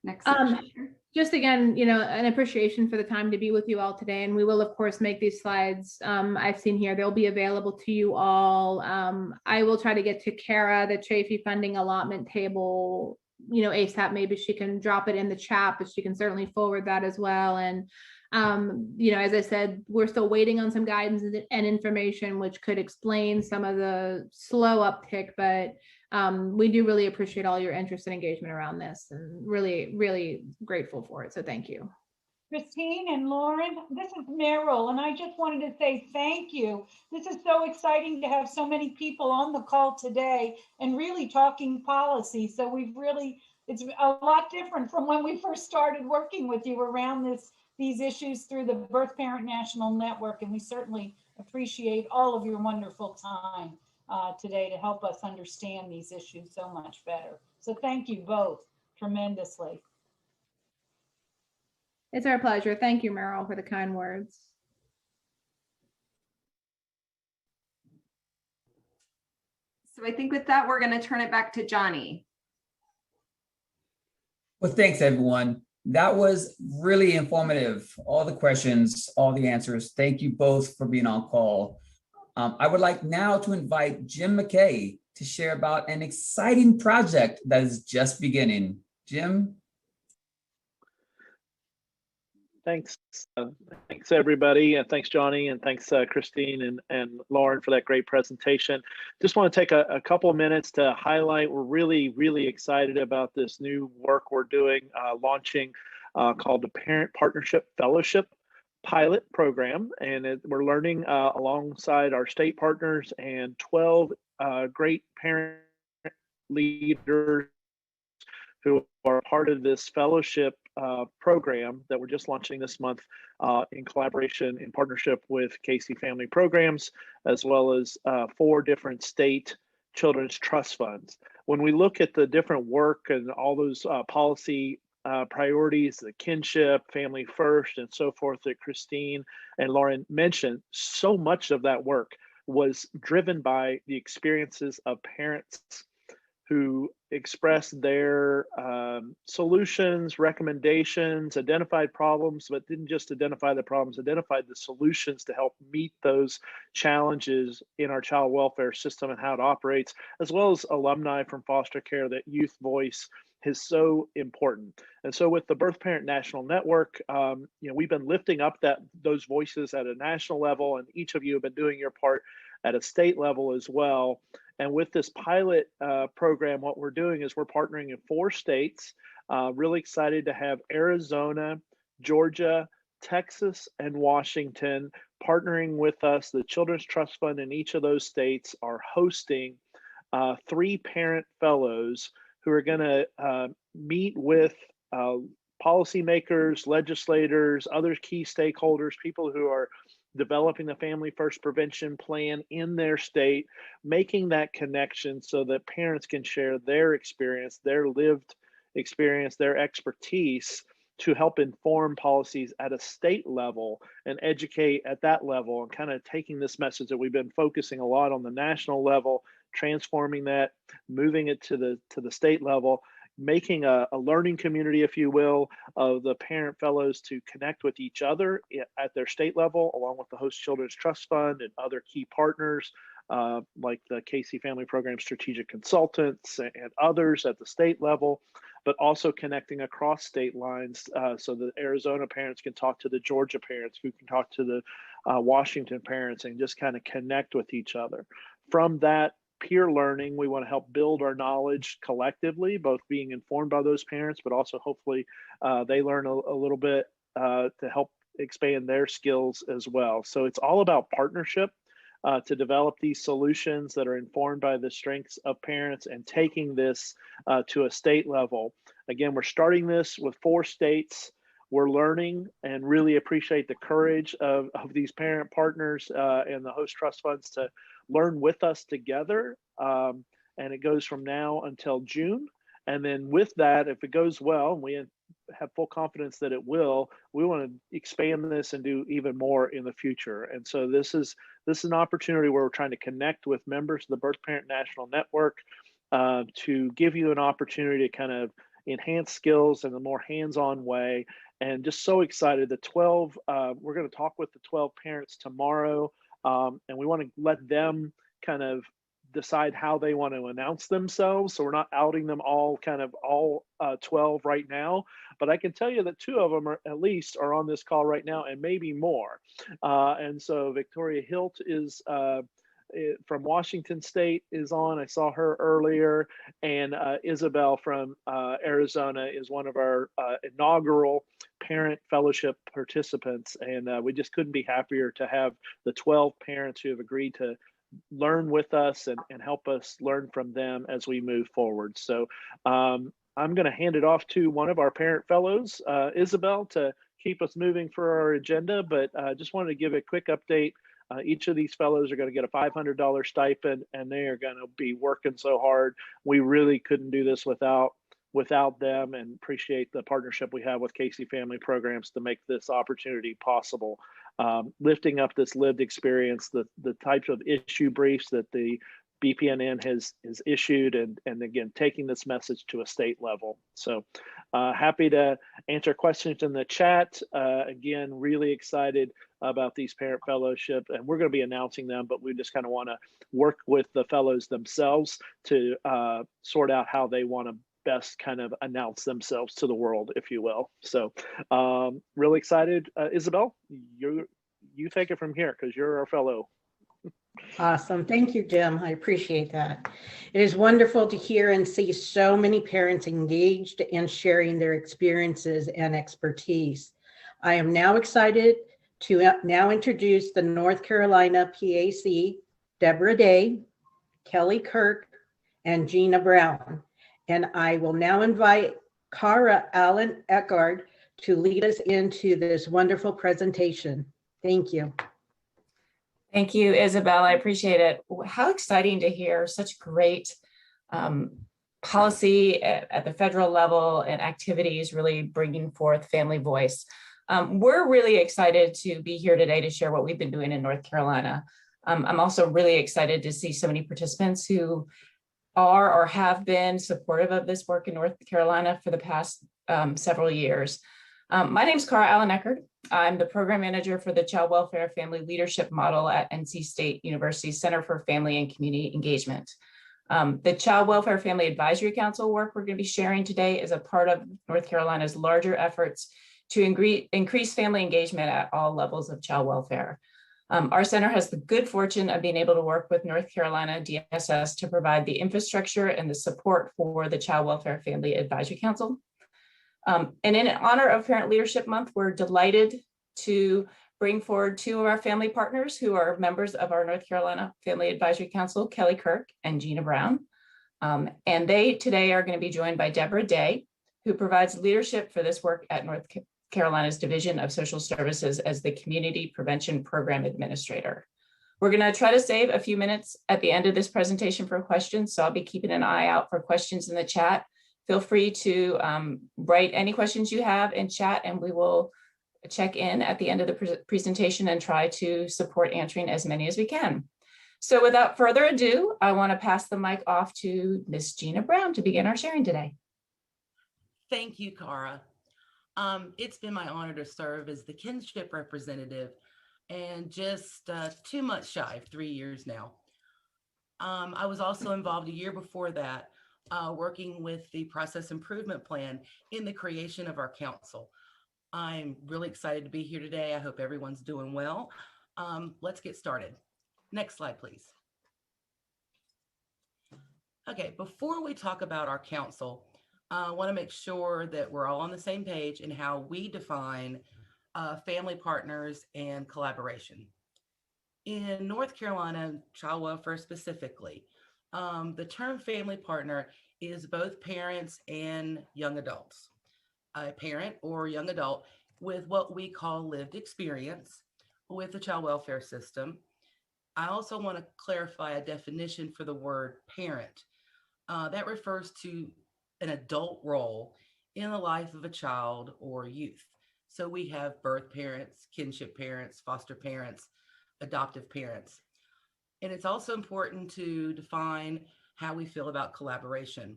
section? Just again, an appreciation for the time to be with you all today. And we will, of course, make these slides I've seen here. They'll be available to you all. I will try to get to Kara, the Chafee funding allotment table ASAP, maybe she can drop it in the chat, but she can certainly forward that as well. And as I said, we're still waiting on some guidance and information which could explain some of the slow uptick, but we do really appreciate all your interest and engagement around this, and really, really grateful for it. So thank you. Christine and Lauren, this is Meryl, and I just wanted to say thank you. This is so exciting to have so many people on the call today and really talking policy. So it's a lot different from when we first started working with you around these issues through the Birth Parent National Network, and we certainly appreciate all of your wonderful time today to help us understand these issues so much better. So thank you both tremendously. It's our pleasure. Thank you, Meryl, for the kind words. So I think with that, we're going to turn it back to Johnny. Well, thanks, everyone. That was really informative. All the questions, all the answers. Thank you both for being on call. I would like now to invite Jim McKay to share about an exciting project that is just beginning. Jim? Thanks. Thanks, everybody. And thanks, Johnny. And thanks, Christine and Lauren, for that great presentation. Just want to take a couple of minutes to highlight, we're really, really excited about this new work we're doing, launching called the Parent Partnership Fellowship Pilot Program. And we're learning alongside our state partners and 12 great parent leaders who are part of this fellowship program that we're just launching this month in collaboration, in partnership with Casey Family Programs, as well as 4 different state children's trust funds. When we look at the different work and all those policy priorities, the kinship, family first, and so forth that Christine and Lauren mentioned, so much of that work was driven by the experiences of parents who expressed their solutions, recommendations, identified problems, but didn't just identify the problems, identified the solutions to help meet those challenges in our child welfare system and how it operates, as well as alumni from foster care. That youth voice is so important. And so with the Birth Parent National Network, we've been lifting up those voices at a national level, and each of you have been doing your part at a state level as well. And with this pilot program, what we're doing is we're partnering in 4 states. Really excited to have Arizona, Georgia, Texas, and Washington partnering with us. The Children's Trust Fund in each of those states are hosting 3 parent fellows who are going to meet with policymakers, legislators, other key stakeholders, people who are developing the Family First Prevention Plan in their state, making that connection so that parents can share their experience, their lived experience, their expertise to help inform policies at a state level and educate at that level, and kind of taking this message that we've been focusing a lot on the national level, transforming that, moving it to the state level, making a learning community, if you will, of the parent fellows to connect with each other at their state level, along with the Host Children's Trust Fund and other key partners like the Casey Family Program strategic consultants and others at the state level, but also connecting across state lines so the Arizona parents can talk to the Georgia parents, who can talk to the Washington parents, and just kind of connect with each other. From that peer learning, we want to help build our knowledge collectively, both being informed by those parents, but also hopefully they learn a little bit to help expand their skills as well. So it's all about partnership to develop these solutions that are informed by the strengths of parents and taking this to a state level. Again, we're starting this with 4 states. We're learning and really appreciate the courage of these parent partners and the host trust funds to learn with us together. And it goes from now until June. And then with that, if it goes well, and we have full confidence that it will, we want to expand this and do even more in the future. And so this is an opportunity where we're trying to connect with members of the Birth Parent National Network to give you an opportunity to kind of enhance skills in a more hands-on way. And just so excited. The 12, we're going to talk with the 12 parents tomorrow, and we want to let them kind of decide how they want to announce themselves. So we're not outing them all, kind of all 12 right now. But I can tell you that 2 of them are at least are on this call right now, and maybe more. And so Victoria Hilt is from Washington State is on. I saw her earlier, and Isabel from Arizona is one of our inaugural parent fellowship participants. And we just couldn't be happier to have the 12 parents who have agreed to learn with us and help us learn from them as we move forward. So I'm going to hand it off to one of our parent fellows, Isabel, to keep us moving for our agenda. But just wanted to give a quick update. Each of these fellows are going to get a $500 stipend, and they are going to be working so hard. We really couldn't do this without them, and appreciate the partnership we have with Casey Family Programs to make this opportunity possible. Lifting up this lived experience, the types of issue briefs that the BPNN has issued, and again, taking this message to a state level. So happy to answer questions in the chat. Again, really excited about these parent fellowship, and we're going to be announcing them, but we just kind of want to work with the fellows themselves to sort out how they want to best kind of announce themselves to the world, if you will. So really excited. Isabel, you take it from here because you're our fellow. Awesome. Thank you, Jim. I appreciate that. It is wonderful to hear and see so many parents engaged and sharing their experiences and expertise. I am now excited to now introduce the North Carolina PAC, Deborah Day, Kelly Kirk, and Gina Brown. And I will now invite Cara Allen Eckard to lead us into this wonderful presentation. Thank you. Thank you, Isabel. I appreciate it. How exciting to hear such great policy at the federal level and activities really bringing forth family voice. We're really excited to be here today to share what we've been doing in North Carolina. I'm also really excited to see so many participants who are or have been supportive of this work in North Carolina for the past several years. My name is Cara Allen Eckard. I'm the program manager for the Child Welfare Family Leadership Model at NC State University Center for Family and Community Engagement. The Child Welfare Family Advisory Council work we're going to be sharing today is a part of North Carolina's larger efforts to increase family engagement at all levels of child welfare. Our center has the good fortune of being able to work with North Carolina DSS to provide the infrastructure and the support for the Child Welfare Family Advisory Council. And in honor of Parent Leadership Month, we're delighted to bring forward 2 of our family partners who are members of our North Carolina Family Advisory Council, Kelly Kirk and Gina Brown. And they today are going to be joined by Deborah Day, who provides leadership for this work at North Carolina's Division of Social Services as the Community Prevention Program Administrator. We're going to try to save a few minutes at the end of this presentation for questions, so I'll be keeping an eye out for questions in the chat. Feel free to write any questions you have in chat, and we will check in at the end of the presentation and try to support answering as many as we can. So without further ado, I want to pass the mic off to Ms. Gina Brown to begin our sharing today. Thank you, Cara. It's been my honor to serve as the kinship representative, and just 2 months shy of 3 years now. I was also involved a year before that, working with the process improvement plan in the creation of our council. I'm really excited to be here today. I hope everyone's doing well. Let's get started. Next slide, please. Okay, before we talk about our council, I want to make sure that we're all on the same page in how we define family partners and collaboration. In North Carolina, child welfare specifically, the term family partner is both parents and young adults. A parent or young adult with what we call lived experience with the child welfare system. I also want to clarify a definition for the word parent. That refers to an adult role in the life of a child or youth. So we have birth parents, kinship parents, foster parents, adoptive parents. And it's also important to define how we feel about collaboration.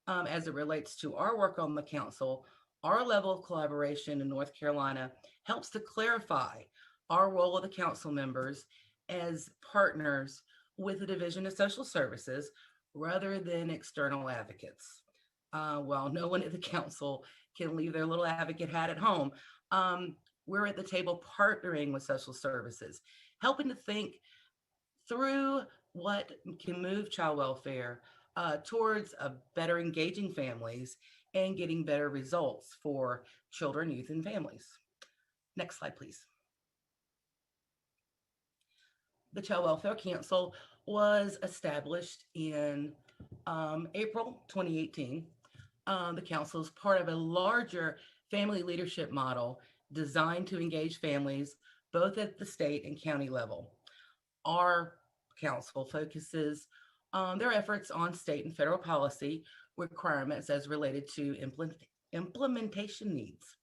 As it relates to our work on the council, our level of collaboration in North Carolina helps to clarify our role of the council members as partners with the Division of Social Services rather than external advocates. While no one at the council can leave their little advocate hat at home, we're at the table partnering with social services, helping to think through what can move child welfare towards a better engaging families and getting better results for children, youth, and families. Next slide, please. The Child Welfare Council was established in April 2018. The council is part of a larger family leadership model designed to engage families both at the state and county level. Our council focuses their efforts on state and federal policy requirements as related to implementation needs.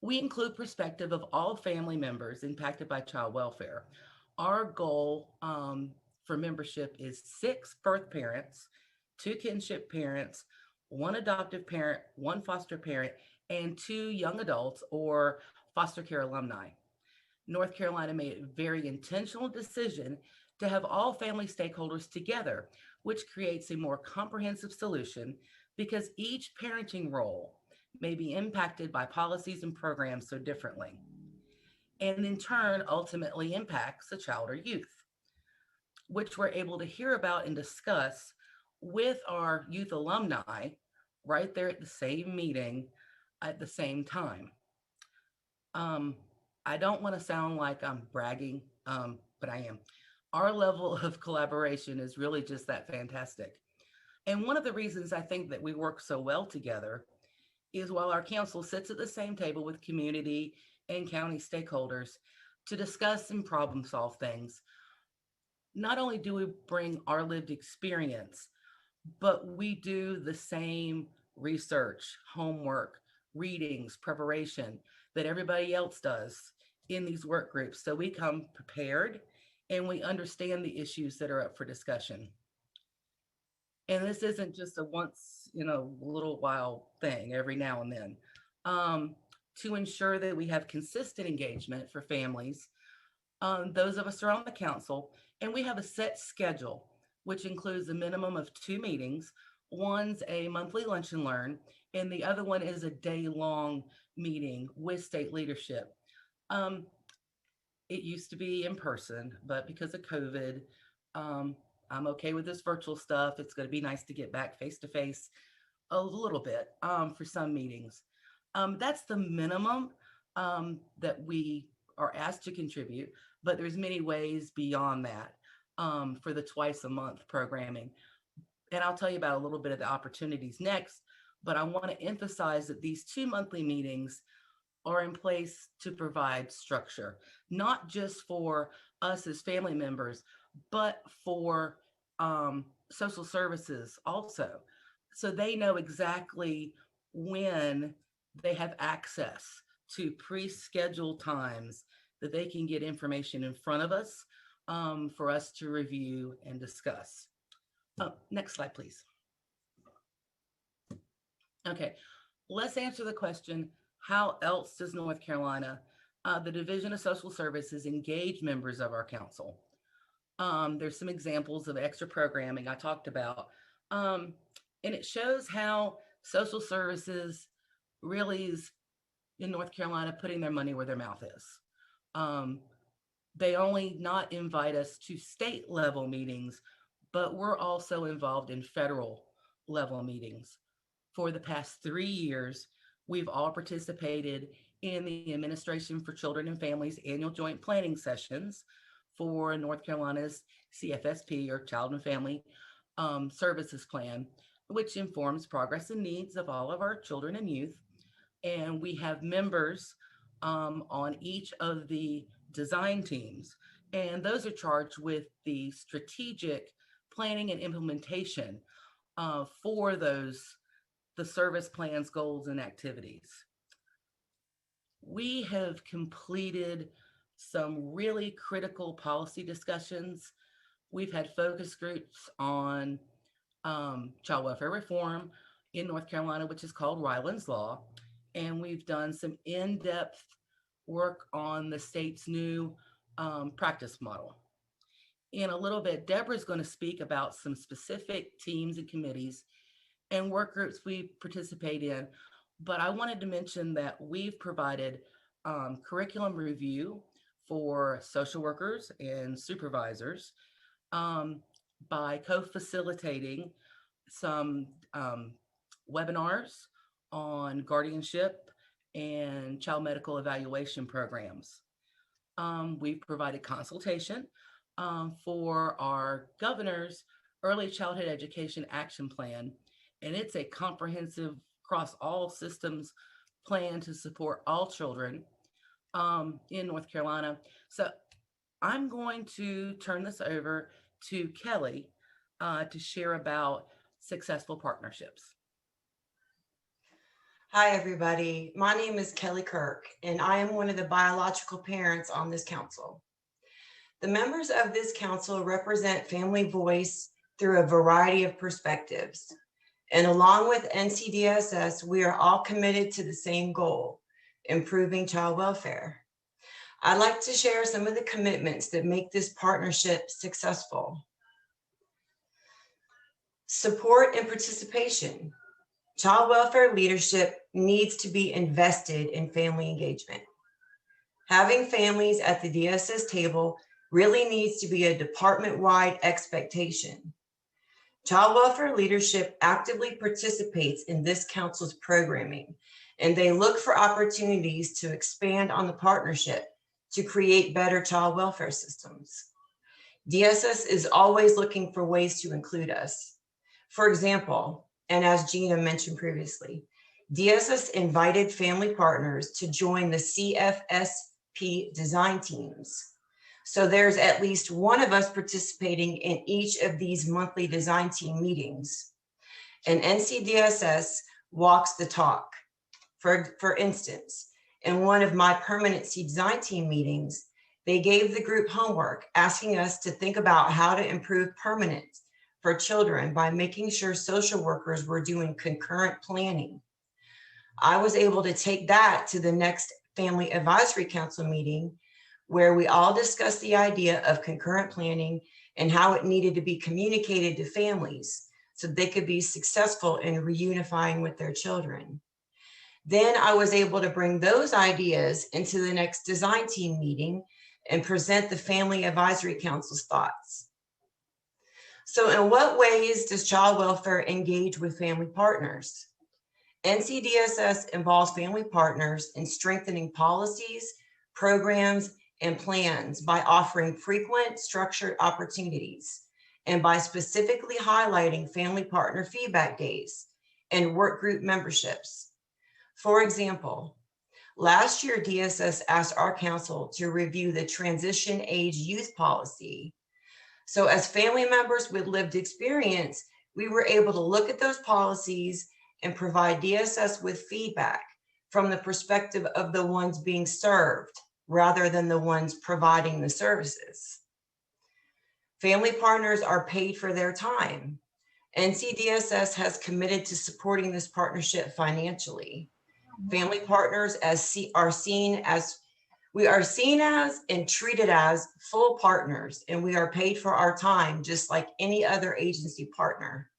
We include perspective of all family members impacted by child welfare. Our goal for membership is 6 birth parents, 2 kinship parents, 1 adoptive parent, 1 foster parent, and 2 young adults or foster care alumni. North Carolina made a very intentional decision to have all family stakeholders together, which creates a more comprehensive solution because each parenting role may be impacted by policies and programs so differently, and in turn ultimately impacts a child or youth, which we're able to hear about and discuss with our youth alumni right there at the same meeting at the same time. I don't want to sound like I'm bragging, but I am. Our level of collaboration is really just that fantastic. And one of the reasons I think that we work so well together is while our council sits at the same table with community and county stakeholders to discuss and problem solve things, not only do we bring our lived experience, but we do the same research, homework, readings, preparation that everybody else does in these work groups. So we come prepared and we understand the issues that are up for discussion. And this isn't just a once in a little while thing every now and then. To ensure that we have consistent engagement for families, those of us are on the council, and we have a set schedule, which includes a minimum of 2 meetings. One's a monthly lunch and learn, and the other one is a day-long meeting with state leadership. It used to be in person, but because of COVID, I'm okay with this virtual stuff. It's going to be nice to get back face-to-face a little bit for some meetings. That's the minimum that we are asked to contribute, but there's many ways beyond that for the twice a month programming. And I'll tell you about a little bit of the opportunities next, but I want to emphasize that these 2 monthly meetings are in place to provide structure, not just for us as family members, but for social services also. So they know exactly when they have access to pre-scheduled times that they can get information in front of us for us to review and discuss. Next slide, please. Okay, let's answer the question, how else does North Carolina, the Division of Social Services, engage members of our council? There's some examples of extra programming I talked about, and it shows how social services really is in North Carolina putting their money where their mouth is. They only not invite us to state level meetings, but we're also involved in federal level meetings. For the past 3 years, we've all participated in the Administration for Children and Families annual joint planning sessions for North Carolina's CFSP, or Child and Family Services Plan, which informs progress and needs of all of our children and youth. And we have members on each of the design teams, and those are charged with the strategic planning and implementation for the service plans, goals, and activities. We have completed some really critical policy discussions. We've had focus groups on child welfare reform in North Carolina, which is called Ryland's Law. And we've done some in-depth work on the state's new practice model. In a little bit, Deborah's going to speak about some specific teams and committees and work groups we participate in. But I wanted to mention that we've provided curriculum review for social workers and supervisors by co-facilitating some webinars on guardianship and child medical evaluation programs. We've provided consultation for our governor's Early Childhood Education Action Plan, and it's a comprehensive across all systems plan to support all children in North Carolina. So I'm going to turn this over to Kelly to share about successful partnerships. Hi, everybody. My name is Kelly Kirk, and I am one of the biological parents on this council. The members of this council represent family voice through a variety of perspectives. And along with NCDSS, we are all committed to the same goal, improving child welfare. I'd like to share some of the commitments that make this partnership successful. Support and participation. Child welfare leadership needs to be invested in family engagement. Having families at the DSS table really needs to be a department-wide expectation. Child welfare leadership actively participates in this council's programming, and they look for opportunities to expand on the partnership to create better child welfare systems. DSS is always looking for ways to include us. For example, and as Gina mentioned previously, DSS invited family partners to join the CFSP design teams. So there's at least one of us participating in each of these monthly design team meetings. And NCDSS walks the talk. For instance, in one of my permanency design team meetings, they gave the group homework asking us to think about how to improve permanence for children by making sure social workers were doing concurrent planning. I was able to take that to the next Family Advisory Council meeting, where we all discussed the idea of concurrent planning and how it needed to be communicated to families so they could be successful in reunifying with their children. Then I was able to bring those ideas into the next design team meeting and present the Family Advisory Council's thoughts. So in what ways does child welfare engage with family partners? NCDSS involves family partners in strengthening policies, programs, and plans by offering frequent structured opportunities and by specifically highlighting family partner feedback days and work group memberships. For example, last year DSS asked our council to review the transition age youth policy. So as family members with lived experience, we were able to look at those policies and provide DSS with feedback from the perspective of the ones being served rather than the ones providing the services. Family partners are paid for their time. NCDSS has committed to supporting this partnership financially. Family partners are seen as and treated as full partners, and we are paid for our time just like any other agency partner.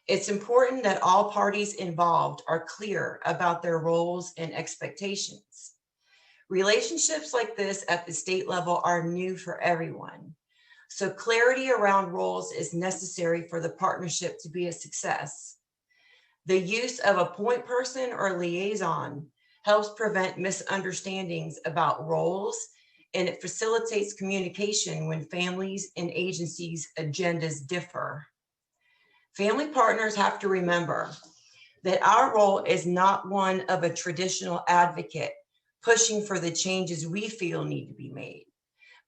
It's important that all parties involved are clear about their roles and expectations. Relationships like this at the state level are new for everyone. So clarity around roles is necessary for the partnership to be a success. The use of a point person or liaison helps prevent misunderstandings about roles, and it facilitates communication when families and agencies' agendas differ. Family partners have to remember that our role is not one of a traditional advocate pushing for the changes we feel need to be made,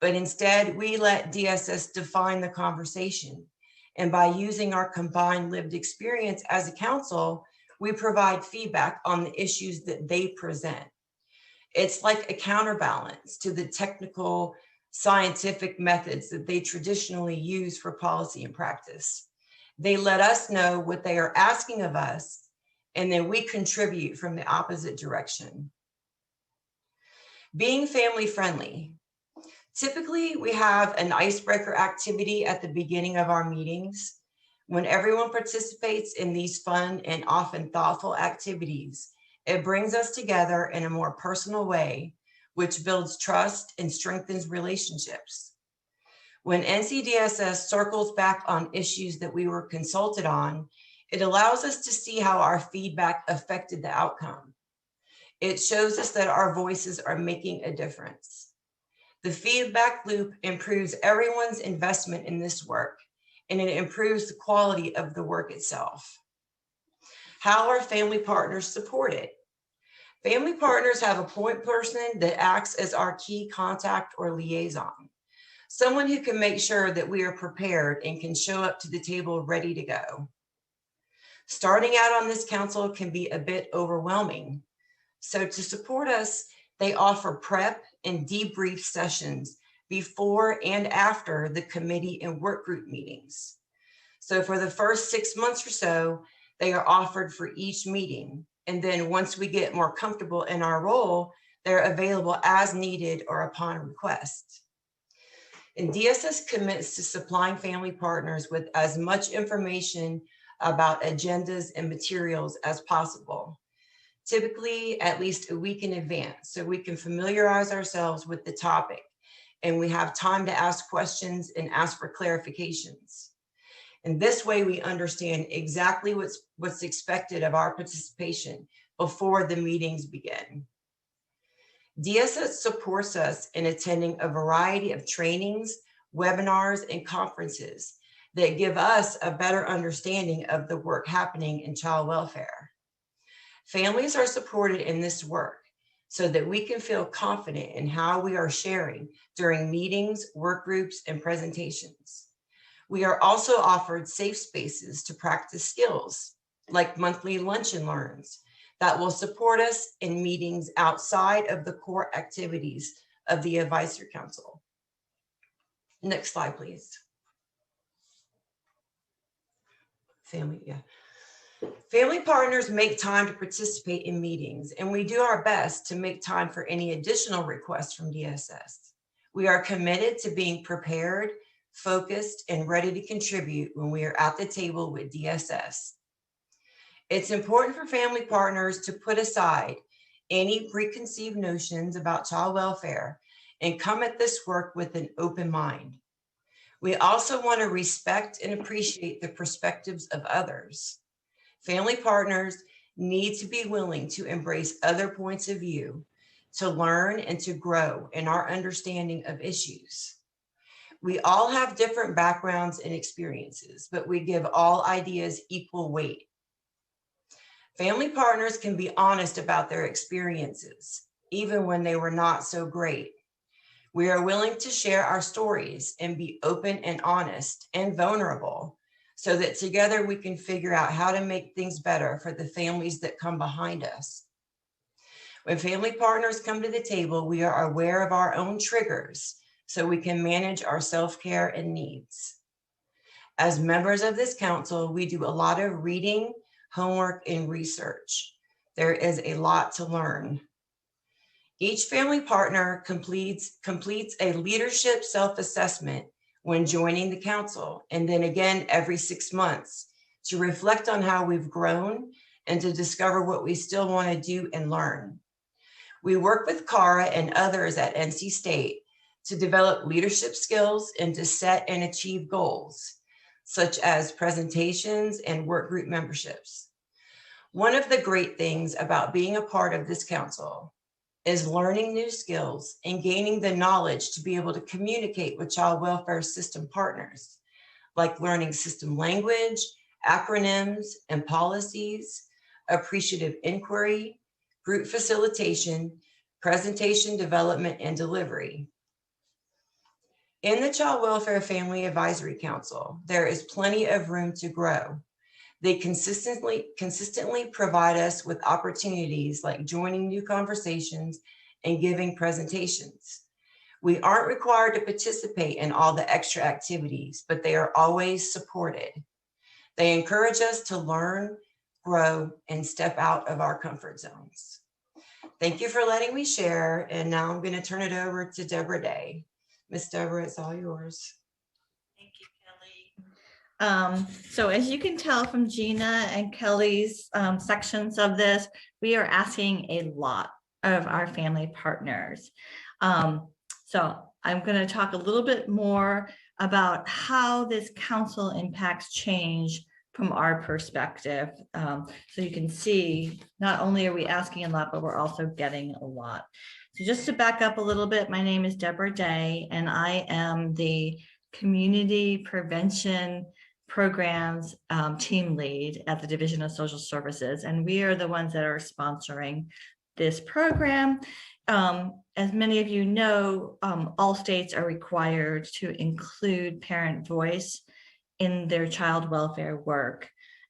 but instead we let DSS define the conversation. And by using our combined lived experience as a council, we provide feedback on the issues that they present. It's like a counterbalance to the technical scientific methods that they traditionally use for policy and practice. They let us know what they are asking of us, and then we contribute from the opposite direction. Being family friendly. Typically, we have an icebreaker activity at the beginning of our meetings. When everyone participates in these fun and often thoughtful activities, it brings us together in a more personal way, which builds trust and strengthens relationships. When NCDSS circles back on issues that we were consulted on, it allows us to see how our feedback affected the outcome. It shows us that our voices are making a difference. The feedback loop improves everyone's investment in this work, and it improves the quality of the work itself. How are family partners supported? Family partners have a point person that acts as our key contact or liaison. Someone who can make sure that we are prepared and can show up to the table ready to go. Starting out on this council can be a bit overwhelming. So to support us, they offer prep and debrief sessions before and after the committee and work group meetings. So for the first 6 months or so, they are offered for each meeting. And then once we get more comfortable in our role, they're available as needed or upon request. And DSS commits to supplying family partners with as much information about agendas and materials as possible, typically at least a week in advance, so we can familiarize ourselves with the topic and we have time to ask questions and ask for clarifications. And this way we understand exactly what's expected of our participation before the meetings begin. DSS supports us in attending a variety of trainings, webinars, and conferences that give us a better understanding of the work happening in child welfare. Families are supported in this work so that we can feel confident in how we are sharing during meetings, work groups, and presentations. We are also offered safe spaces to practice skills like monthly lunch and learns that will support us in meetings outside of the core activities of the Advisory Council. Next slide, please. Family partners make time to participate in meetings, and we do our best to make time for any additional requests from DSS. We are committed to being prepared, focused, and ready to contribute when we are at the table with DSS. It's important for family partners to put aside any preconceived notions about child welfare and come at this work with an open mind. We also want to respect and appreciate the perspectives of others. Family partners need to be willing to embrace other points of view, to learn and to grow in our understanding of issues. We all have different backgrounds and experiences, but we give all ideas equal weight. Family partners can be honest about their experiences, even when they were not so great. We are willing to share our stories and be open and honest and vulnerable so that together we can figure out how to make things better for the families that come behind us. When family partners come to the table, we are aware of our own triggers so we can manage our self-care and needs. As members of this council, we do a lot of reading, homework, and research. There is a lot to learn. Each family partner completes a leadership self-assessment when joining the council, and then again every 6 months to reflect on how we've grown and to discover what we still want to do and learn. We work with Cara and others at NC State to develop leadership skills and to set and achieve goals, such as presentations and work group memberships. One of the great things about being a part of this council is learning new skills and gaining the knowledge to be able to communicate with child welfare system partners, like learning system language, acronyms, and policies, appreciative inquiry, group facilitation, presentation development, and delivery. In the Child Welfare Family Advisory Council, there is plenty of room to grow. They consistently provide us with opportunities like joining new conversations and giving presentations. We aren't required to participate in all the extra activities, but they are always supported. They encourage us to learn, grow, and step out of our comfort zones. Thank you for letting me share. And now I'm going to turn it over to Deborah Day. Ms. Deborah, it's all yours. Thank you, Kelly. So as you can tell from Gina and Kelly's sections of this, we are asking a lot of our family partners. So I'm going to talk a little bit more about how this council impacts change from our perspective. So you can see, not only are we asking a lot, but we're also getting a lot. So just to back up a little bit, my name is Deborah Day, and I am the Community Prevention Programs team lead at the Division of Social Services. And we are the ones that are sponsoring this program. As many of you know, all states are required to include parent voice in their child welfare work.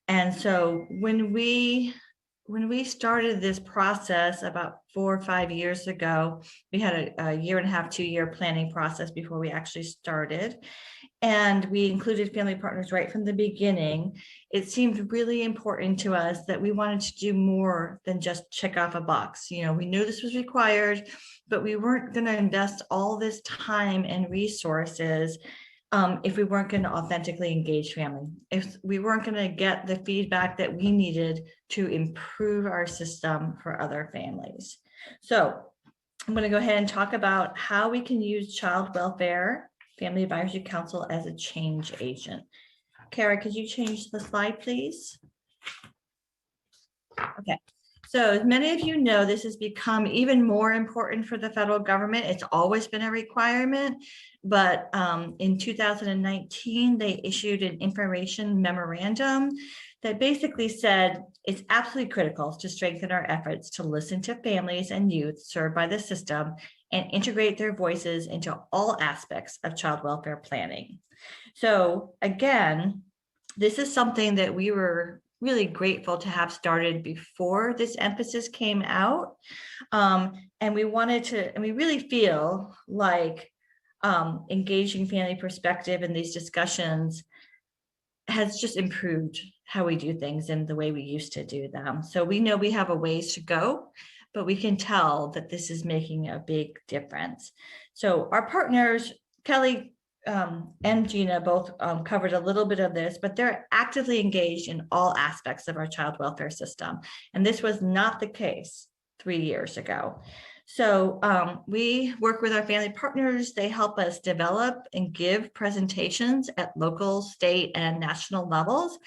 And so when we started this process about 4 or 5 years ago, we had a 1.5 to 2 year planning process before we actually started. And we included family partners right from the beginning. It seemed really important to us that we wanted to do more than just check off a box. You know, we knew this was required, but we weren't going to invest all this time and resources if we weren't going to authentically engage family, if we weren't going to get the feedback that we needed to improve our system for other families. So I'm going to go ahead and talk about how we can use child welfare Family Advisory Council as a change agent. Kara, could you change the slide, please? Okay. So as many of you know, this has become even more important for the federal government. It's always been a requirement, but in 2019, they issued an information memorandum that basically said it's absolutely critical to strengthen our efforts to listen to families and youth served by the system and integrate their voices into all aspects of child welfare planning. So again, this is something that we were really grateful to have started before this emphasis came out. And we wanted to, and we really feel like engaging family perspective in these discussions has just improved how we do things and the way we used to do them. So we know we have a ways to go, but we can tell that this is making a big difference. So our partners, Kelly and Gina both covered a little bit of this, but they're actively engaged in all aspects of our child welfare system. And this was not the case 3 years ago. So we work with our family partners. They help us develop and give presentations at local, state, and national levels.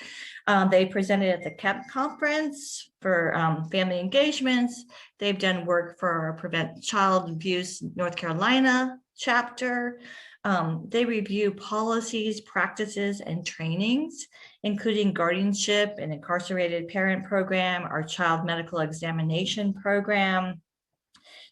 They presented at the KEP conference for family engagements. They've done work for our Prevent Child Abuse North Carolina chapter. They review policies, practices, and trainings, including guardianship and incarcerated parent program, our child medical examination program.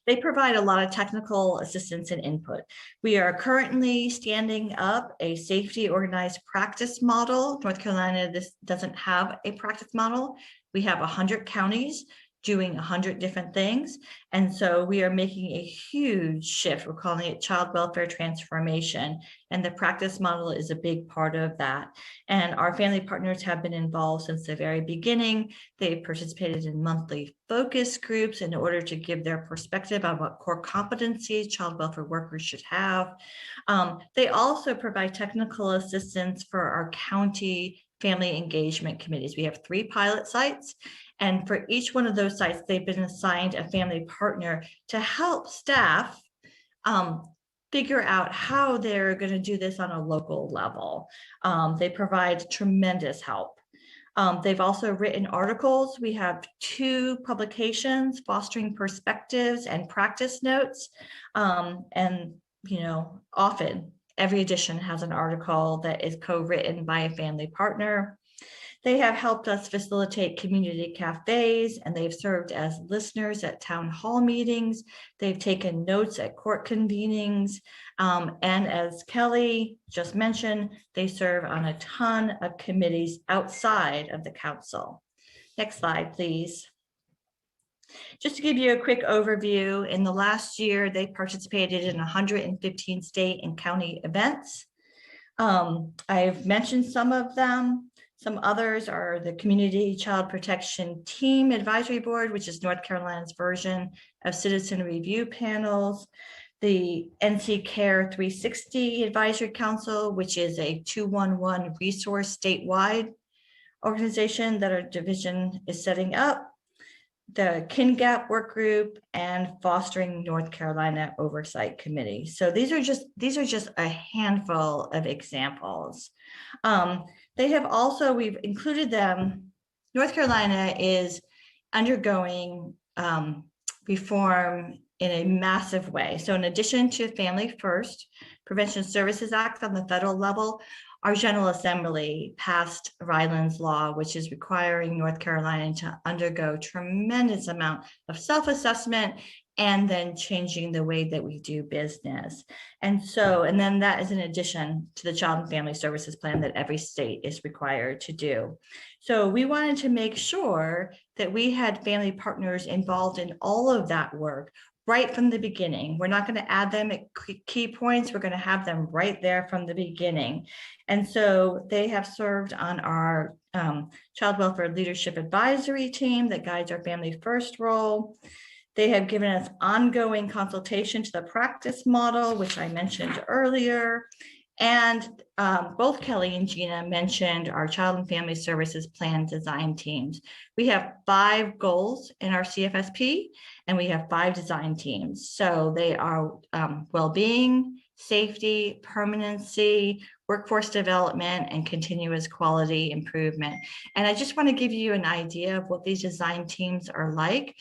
They provide a lot of technical assistance and input. We are currently standing up a safety organized practice model. North Carolina, this doesn't have a practice model. We have 100 counties doing 100 different things. And so we are making a huge shift. We're calling it child welfare transformation. And the practice model is a big part of that. And our family partners have been involved since the very beginning. They've participated in monthly focus groups in order to give their perspective on what core competencies child welfare workers should have. They also provide technical assistance for our county family engagement committees. We have 3 pilot sites. And for each one of those sites, they've been assigned a family partner to help staff figure out how they're going to do this on a local level. They provide tremendous help. They've also written articles. We have 2 publications, Fostering Perspectives and Practice Notes. And, you know, often every edition has an article that is co-written by a family partner. They have helped us facilitate community cafes, and they've served as listeners at town hall meetings. They've taken notes at court convenings. And as Kelly just mentioned, they serve on a ton of committees outside of the council. Next slide, please. Just to give you a quick overview, in the last year, they participated in 115 state and county events. I've mentioned some of them. Some others are the Community Child Protection Team Advisory Board, which is North Carolina's version of citizen review panels. the NC Care 360 Advisory Council, which is a 211 resource statewide organization that our division is setting up, the KinGap work group, and Fostering North Carolina Oversight Committee. So these are just a handful of examples. They have also, we've included them. North Carolina is undergoing reform in a massive way. So in addition to Family First Prevention Services Act on the federal level, our General Assembly passed Ryland's Law, which is requiring North Carolina to undergo tremendous amount of self-assessment and then changing the way that we do business. And then that is in addition to the Child and Family Services Plan that every state is required to do. So we wanted to make sure that we had family partners involved in all of that work right from the beginning. We're not going to add them at key points. We're going to have them right there from the beginning. And so they have served on our Child Welfare Leadership Advisory team that guides our Family First role. They have given us ongoing consultation to the practice model, which I mentioned earlier. And both Kelly and Gina mentioned our Child and Family Services Plan design teams. We have 5 goals in our CFSP, and we have 5 design teams. So they are well-being, safety, permanency, workforce development, and continuous quality improvement. And I just want to give you an idea of what these design teams are like.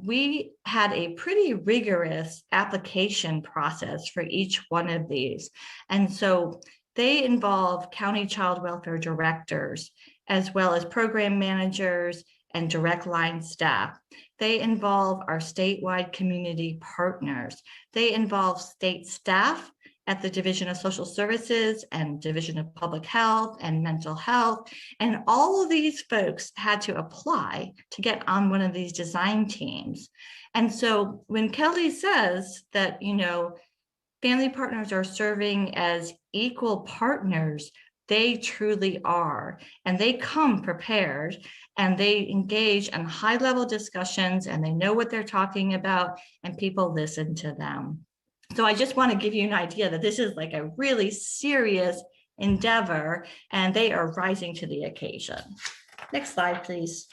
We had a pretty rigorous application process for each one of these. And so they involve county child welfare directors, as well as program managers and direct line staff. They involve our statewide community partners. They involve state staff at the Division of Social Services and Division of Public Health and Mental Health. And all of these folks had to apply to get on one of these design teams. And so when Kelly says that, you know, family partners are serving as equal partners, they truly are. And they come prepared and they engage in high-level discussions and they know what they're talking about and people listen to them. So I just want to give you an idea that this is like a really serious endeavor and they are rising to the occasion. Next slide, please.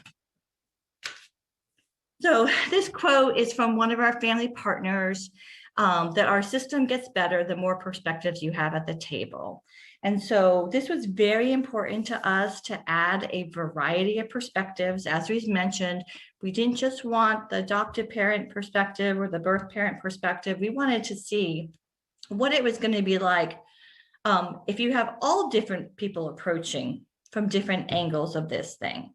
So this quote is from one of our family partners, that our system gets better the more perspectives you have at the table. And so this was very important to us to add a variety of perspectives. As we've mentioned, we didn't just want the adoptive parent perspective or the birth parent perspective. We wanted to see what it was going to be like if you have all different people approaching from different angles of this thing.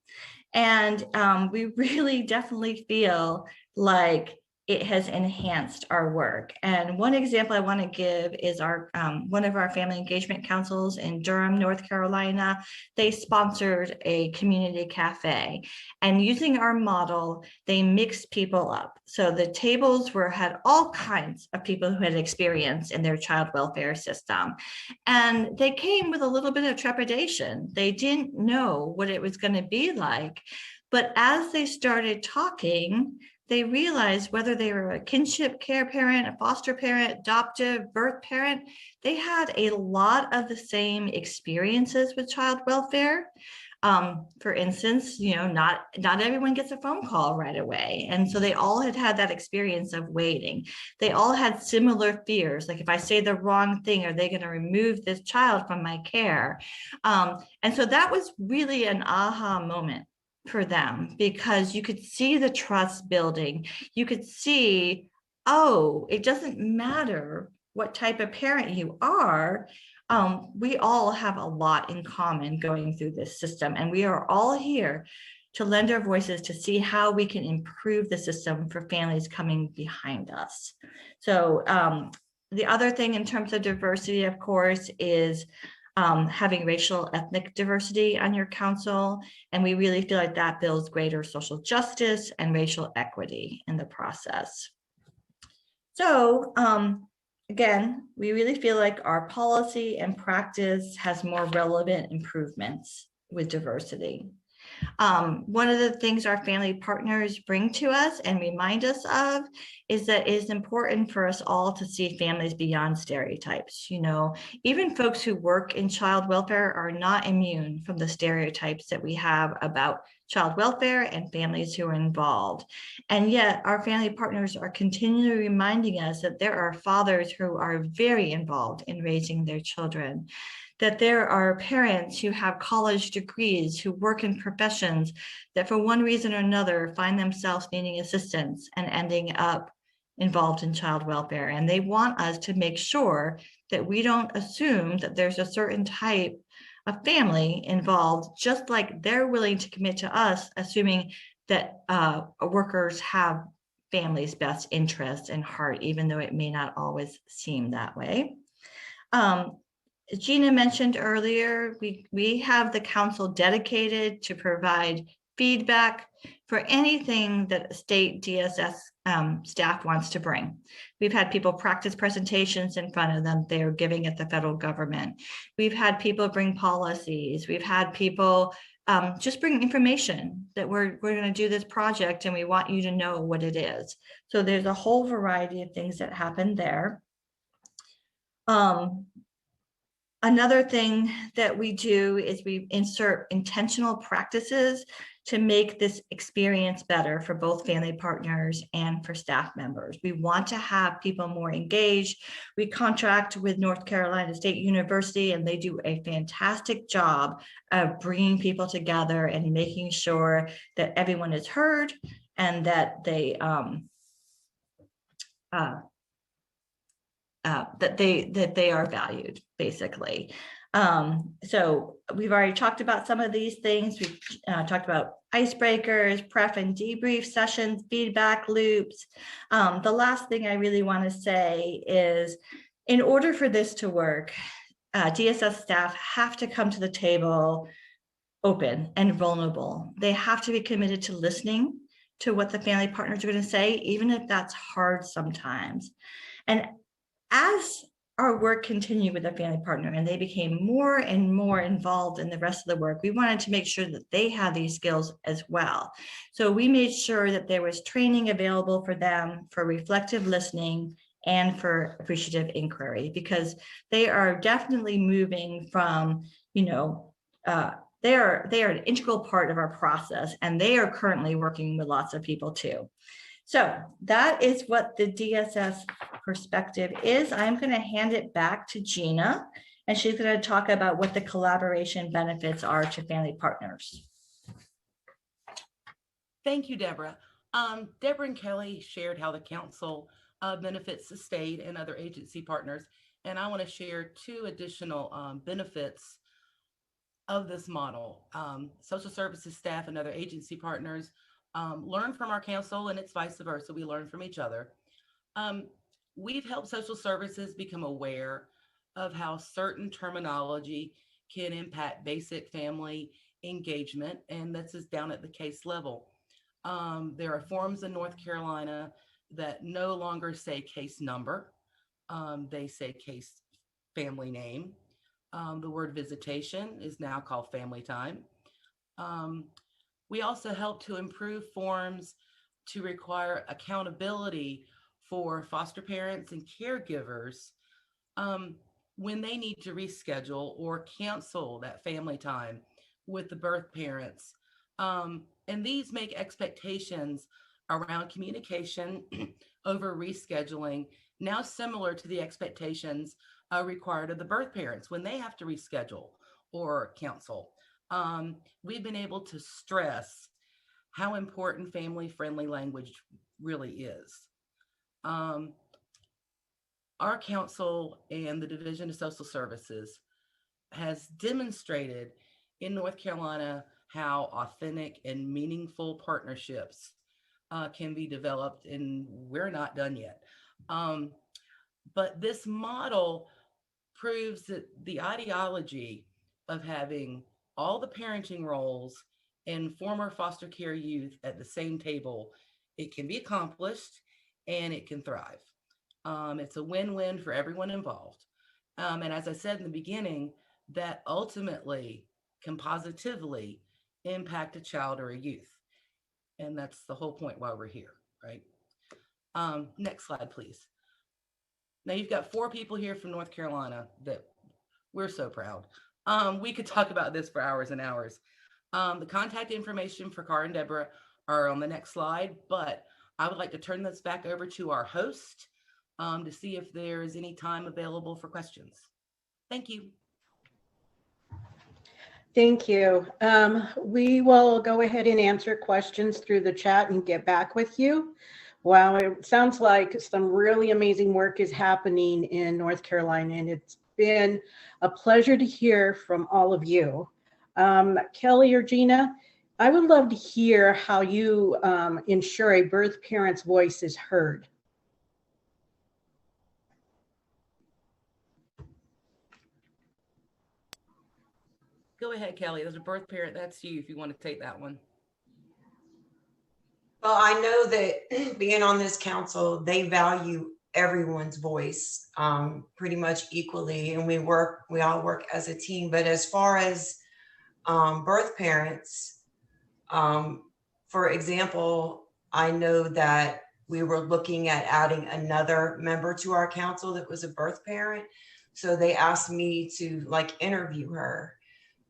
And we really definitely feel like it has enhanced our work. And one example I want to give is our one of our family engagement councils in Durham, North Carolina. They sponsored a community cafe, and using our model, they mixed people up. So the tables had all kinds of people who had experience in their child welfare system. And they came with a little bit of trepidation. They didn't know what it was going to be like. But as they started talking, they realized whether they were a kinship care parent, a foster parent, adoptive, birth parent, they had a lot of the same experiences with child welfare. For instance, you know, not everyone gets a phone call right away. And so they all had that experience of waiting. They all had similar fears. Like, if I say the wrong thing, are they going to remove this child from my care? And so that was really an aha moment for them, because you could see the trust building. You could see, oh, it doesn't matter what type of parent you are. We all have a lot in common going through this system, and we are all here to lend our voices to see how we can improve the system for families coming behind us. So the other thing in terms of diversity, of course, is having racial ethnic diversity on your council. And we really feel like that builds greater social justice and racial equity in the process. So again, we really feel like our policy and practice has more relevant improvements with diversity. One of the things our family partners bring to us and remind us of is that it is important for us all to see families beyond stereotypes. You know, even folks who work in child welfare are not immune from the stereotypes that we have about child welfare and families who are involved. And yet our family partners are continually reminding us that there are fathers who are very involved in raising their children, that there are parents who have college degrees, who work in professions that for one reason or another find themselves needing assistance and ending up involved in child welfare. And they want us to make sure that we don't assume that there's a certain type of family involved, just like they're willing to commit to us, assuming that workers have families' best interests in heart, even though it may not always seem that way. Gina mentioned earlier, we have the council dedicated to provide feedback for anything that state DSS staff wants to bring. We've had people practice presentations in front of them they're giving at the federal government. We've had people bring policies. We've had people just bring information that we're going to do this project and we want you to know what it is. So there's a whole variety of things that happen there. Another thing that we do is we insert intentional practices to make this experience better for both family partners and for staff members. We want to have people more engaged. We contract with North Carolina State University, and they do a fantastic job of bringing people together and making sure that everyone is heard and that they that they are valued, basically. So we've already talked about some of these things. We've talked about icebreakers, prep and debrief sessions, feedback loops. The last thing I really want to say is, in order for this to work, DSS staff have to come to the table open and vulnerable. They have to be committed to listening to what the family partners are going to say, even if that's hard sometimes. And as our work continued with the family partner and they became more and more involved in the rest of the work, we wanted to make sure that they had these skills as well. So we made sure that there was training available for them for reflective listening and for appreciative inquiry, because they are definitely moving from, you know, they are an integral part of our process, and they are currently working with lots of people too. So that is what the DSS perspective is. I'm going to hand it back to Gina, and she's going to talk about what the collaboration benefits are to family partners. Thank you, Deborah. Deborah and Kelly shared how the council benefits the state and other agency partners, and I want to share two additional benefits of this model. Social services staff and other agency partners learn from our council, and it's vice versa. We learn from each other. We've helped social services become aware of how certain terminology can impact basic family engagement, and this is down at the case level. There are forms in North Carolina that no longer say case number. They say case family name. The word visitation is now called family time. We also help to improve forms to require accountability for foster parents and caregivers when they need to reschedule or cancel that family time with the birth parents. And these make expectations around communication over rescheduling now similar to the expectations required of the birth parents when they have to reschedule or cancel. We've been able to stress how important family-friendly language really is. Our council and the Division of Social Services has demonstrated in North Carolina how authentic and meaningful partnerships can be developed, and we're not done yet. But this model proves that the ideology of having all the parenting roles and former foster care youth at the same table, it can be accomplished and it can thrive. It's a win-win for everyone involved. And as I said in the beginning, that ultimately can positively impact a child or a youth. And that's the whole point why we're here, right? Next slide, please. Now you've got 4 people here from North Carolina that we're so proud. We could talk about this for hours and hours. The contact information for Cara and Deborah are on the next slide, but I would like to turn this back over to our host to see if there's any time available for questions. Thank you. Thank you. We will go ahead and answer questions through the chat and get back with you. Wow, it sounds like some really amazing work is happening in North Carolina, and it's been a pleasure to hear from all of you. Kelly or Gina, I would love to hear how you ensure a birth parent's voice is heard. Go ahead, Kelly. There's a birth parent. That's you if you want to take that one. Well, I know that being on this council, they value everyone's voice pretty much equally, and we all work as a team. But as far as birth parents, for example, I know that we were looking at adding another member to our council that was a birth parent. So they asked me to interview her,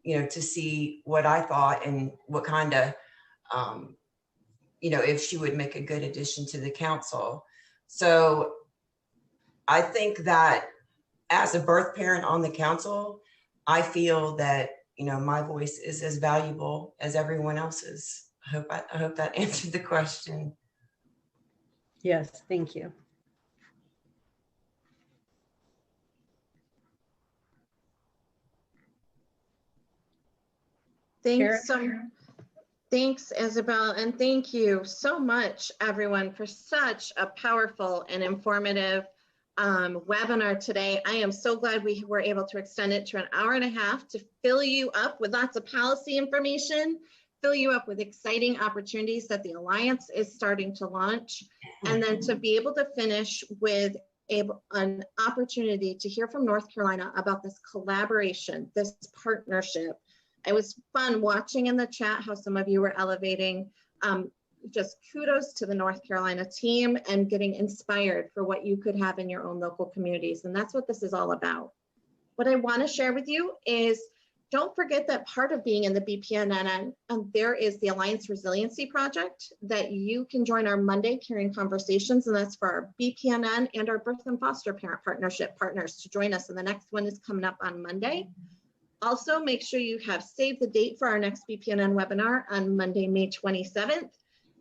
to see what I thought and what kind of, if she would make a good addition to the council. So I think that as a birth parent on the council, I feel that, my voice is as valuable as everyone else's. I hope that answered the question. Yes, thank you. Thanks, Isabel, and thank you so much, everyone, for such a powerful and informative webinar today. I am so glad we were able to extend it to an hour and a half to fill you up with lots of policy information, fill you up with exciting opportunities that the Alliance is starting to launch, and then to be able to finish with an opportunity to hear from North Carolina about this collaboration, this partnership. It was fun watching in the chat how some of you were elevating. Just kudos to the North Carolina team and getting inspired for what you could have in your own local communities. And that's what this is all about. What I want to share with you is, don't forget that part of being in the BPNN, there is the Alliance Resiliency Project that you can join our Monday Caring Conversations, and that's for our BPNN and our birth and foster parent partnership partners to join us. And the next one is coming up on Monday. Also, make sure you have saved the date for our next BPNN webinar on Monday, May 27th,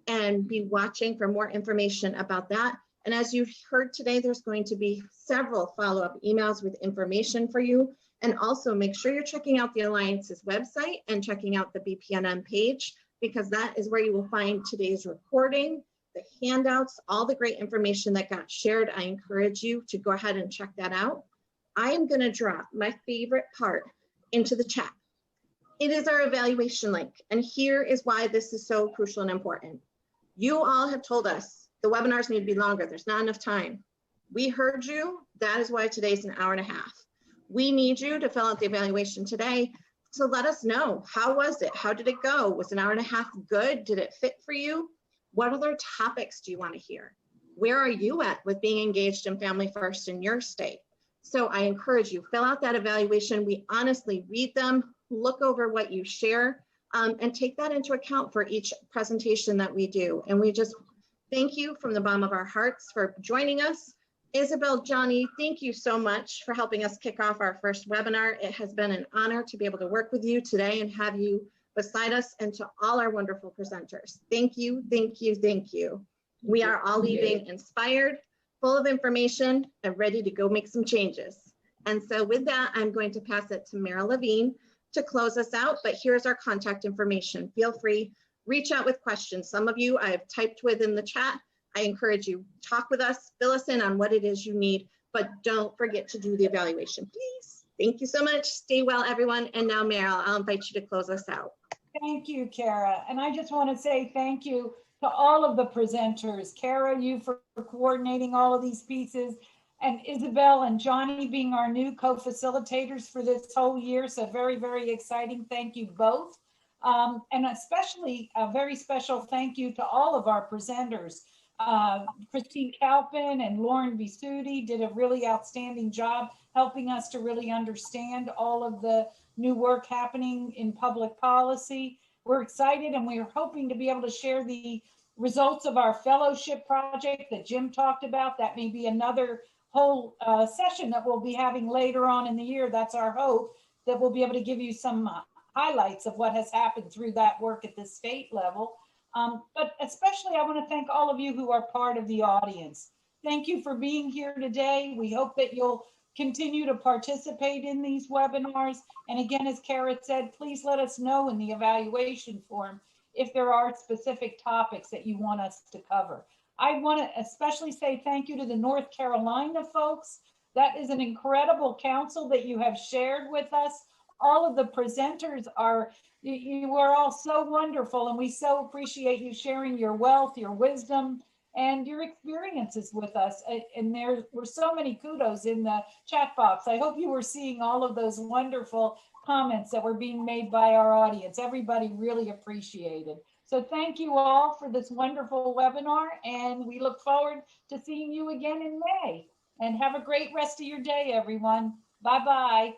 and be watching for more information about that. And as you heard today, there's going to be several follow-up emails with information for you. And also make sure you're checking out the Alliance's website and checking out the BPNN page, because that is where you will find today's recording, the handouts, all the great information that got shared. I encourage you to go ahead and check that out. I am going to drop my favorite part into the chat. It is our evaluation link. And here is why this is so crucial and important. You all have told us the webinars need to be longer. There's not enough time. We heard you. That is why today's an hour and a half. We need you to fill out the evaluation today. So let us know, how was it? How did it go? Was an hour and a half good? Did it fit for you? What other topics do you want to hear? Where are you at with being engaged in Family First in your state? So I encourage you, fill out that evaluation. We honestly read them, look over what you share, and take that into account for each presentation that we do. And we just thank you from the bottom of our hearts for joining us. Isabel, Johnny, thank you so much for helping us kick off our first webinar. It has been an honor to be able to work with you today and have you beside us, and to all our wonderful presenters. Thank you, thank you, thank you. We are all leaving inspired, full of information, and ready to go make some changes. And so with that, I'm going to pass it to Meryl Levine to close us out, but here's our contact information. Feel free, reach out with questions. Some of you I have typed with in the chat. I encourage you, talk with us, fill us in on what it is you need, but don't forget to do the evaluation, please. Thank you so much. Stay well, everyone. And now, Meryl, I'll invite you to close us out. Thank you, Kara. And I just want to say thank you to all of the presenters. Kara, you for coordinating all of these pieces, and Isabel and Johnny being our new co-facilitators for this whole year. So very, very exciting. Thank you both. And especially a very special thank you to all of our presenters. Christine Kalpin and Lauren Visuti did a really outstanding job helping us to really understand all of the new work happening in public policy. We're excited and we're hoping to be able to share the results of our fellowship project that Jim talked about. That may be another whole session that we'll be having later on in the year. That's our hope, that we'll be able to give you some highlights of what has happened through that work at the state level. But especially I want to thank all of you who are part of the audience. Thank you for being here today. We hope that you'll continue to participate in these webinars. And again, as Kara said, please let us know in the evaluation form if there are specific topics that you want us to cover. I want to especially say thank you to the North Carolina folks. That is an incredible council that you have shared with us. All of the presenters are, you are all so wonderful, and we so appreciate you sharing your wealth, your wisdom, and your experiences with us. And there were so many kudos in the chat box. I hope you were seeing all of those wonderful comments that were being made by our audience. Everybody really appreciated. So thank you all for this wonderful webinar, and we look forward to seeing you again in May. And have a great rest of your day, everyone. Bye-bye.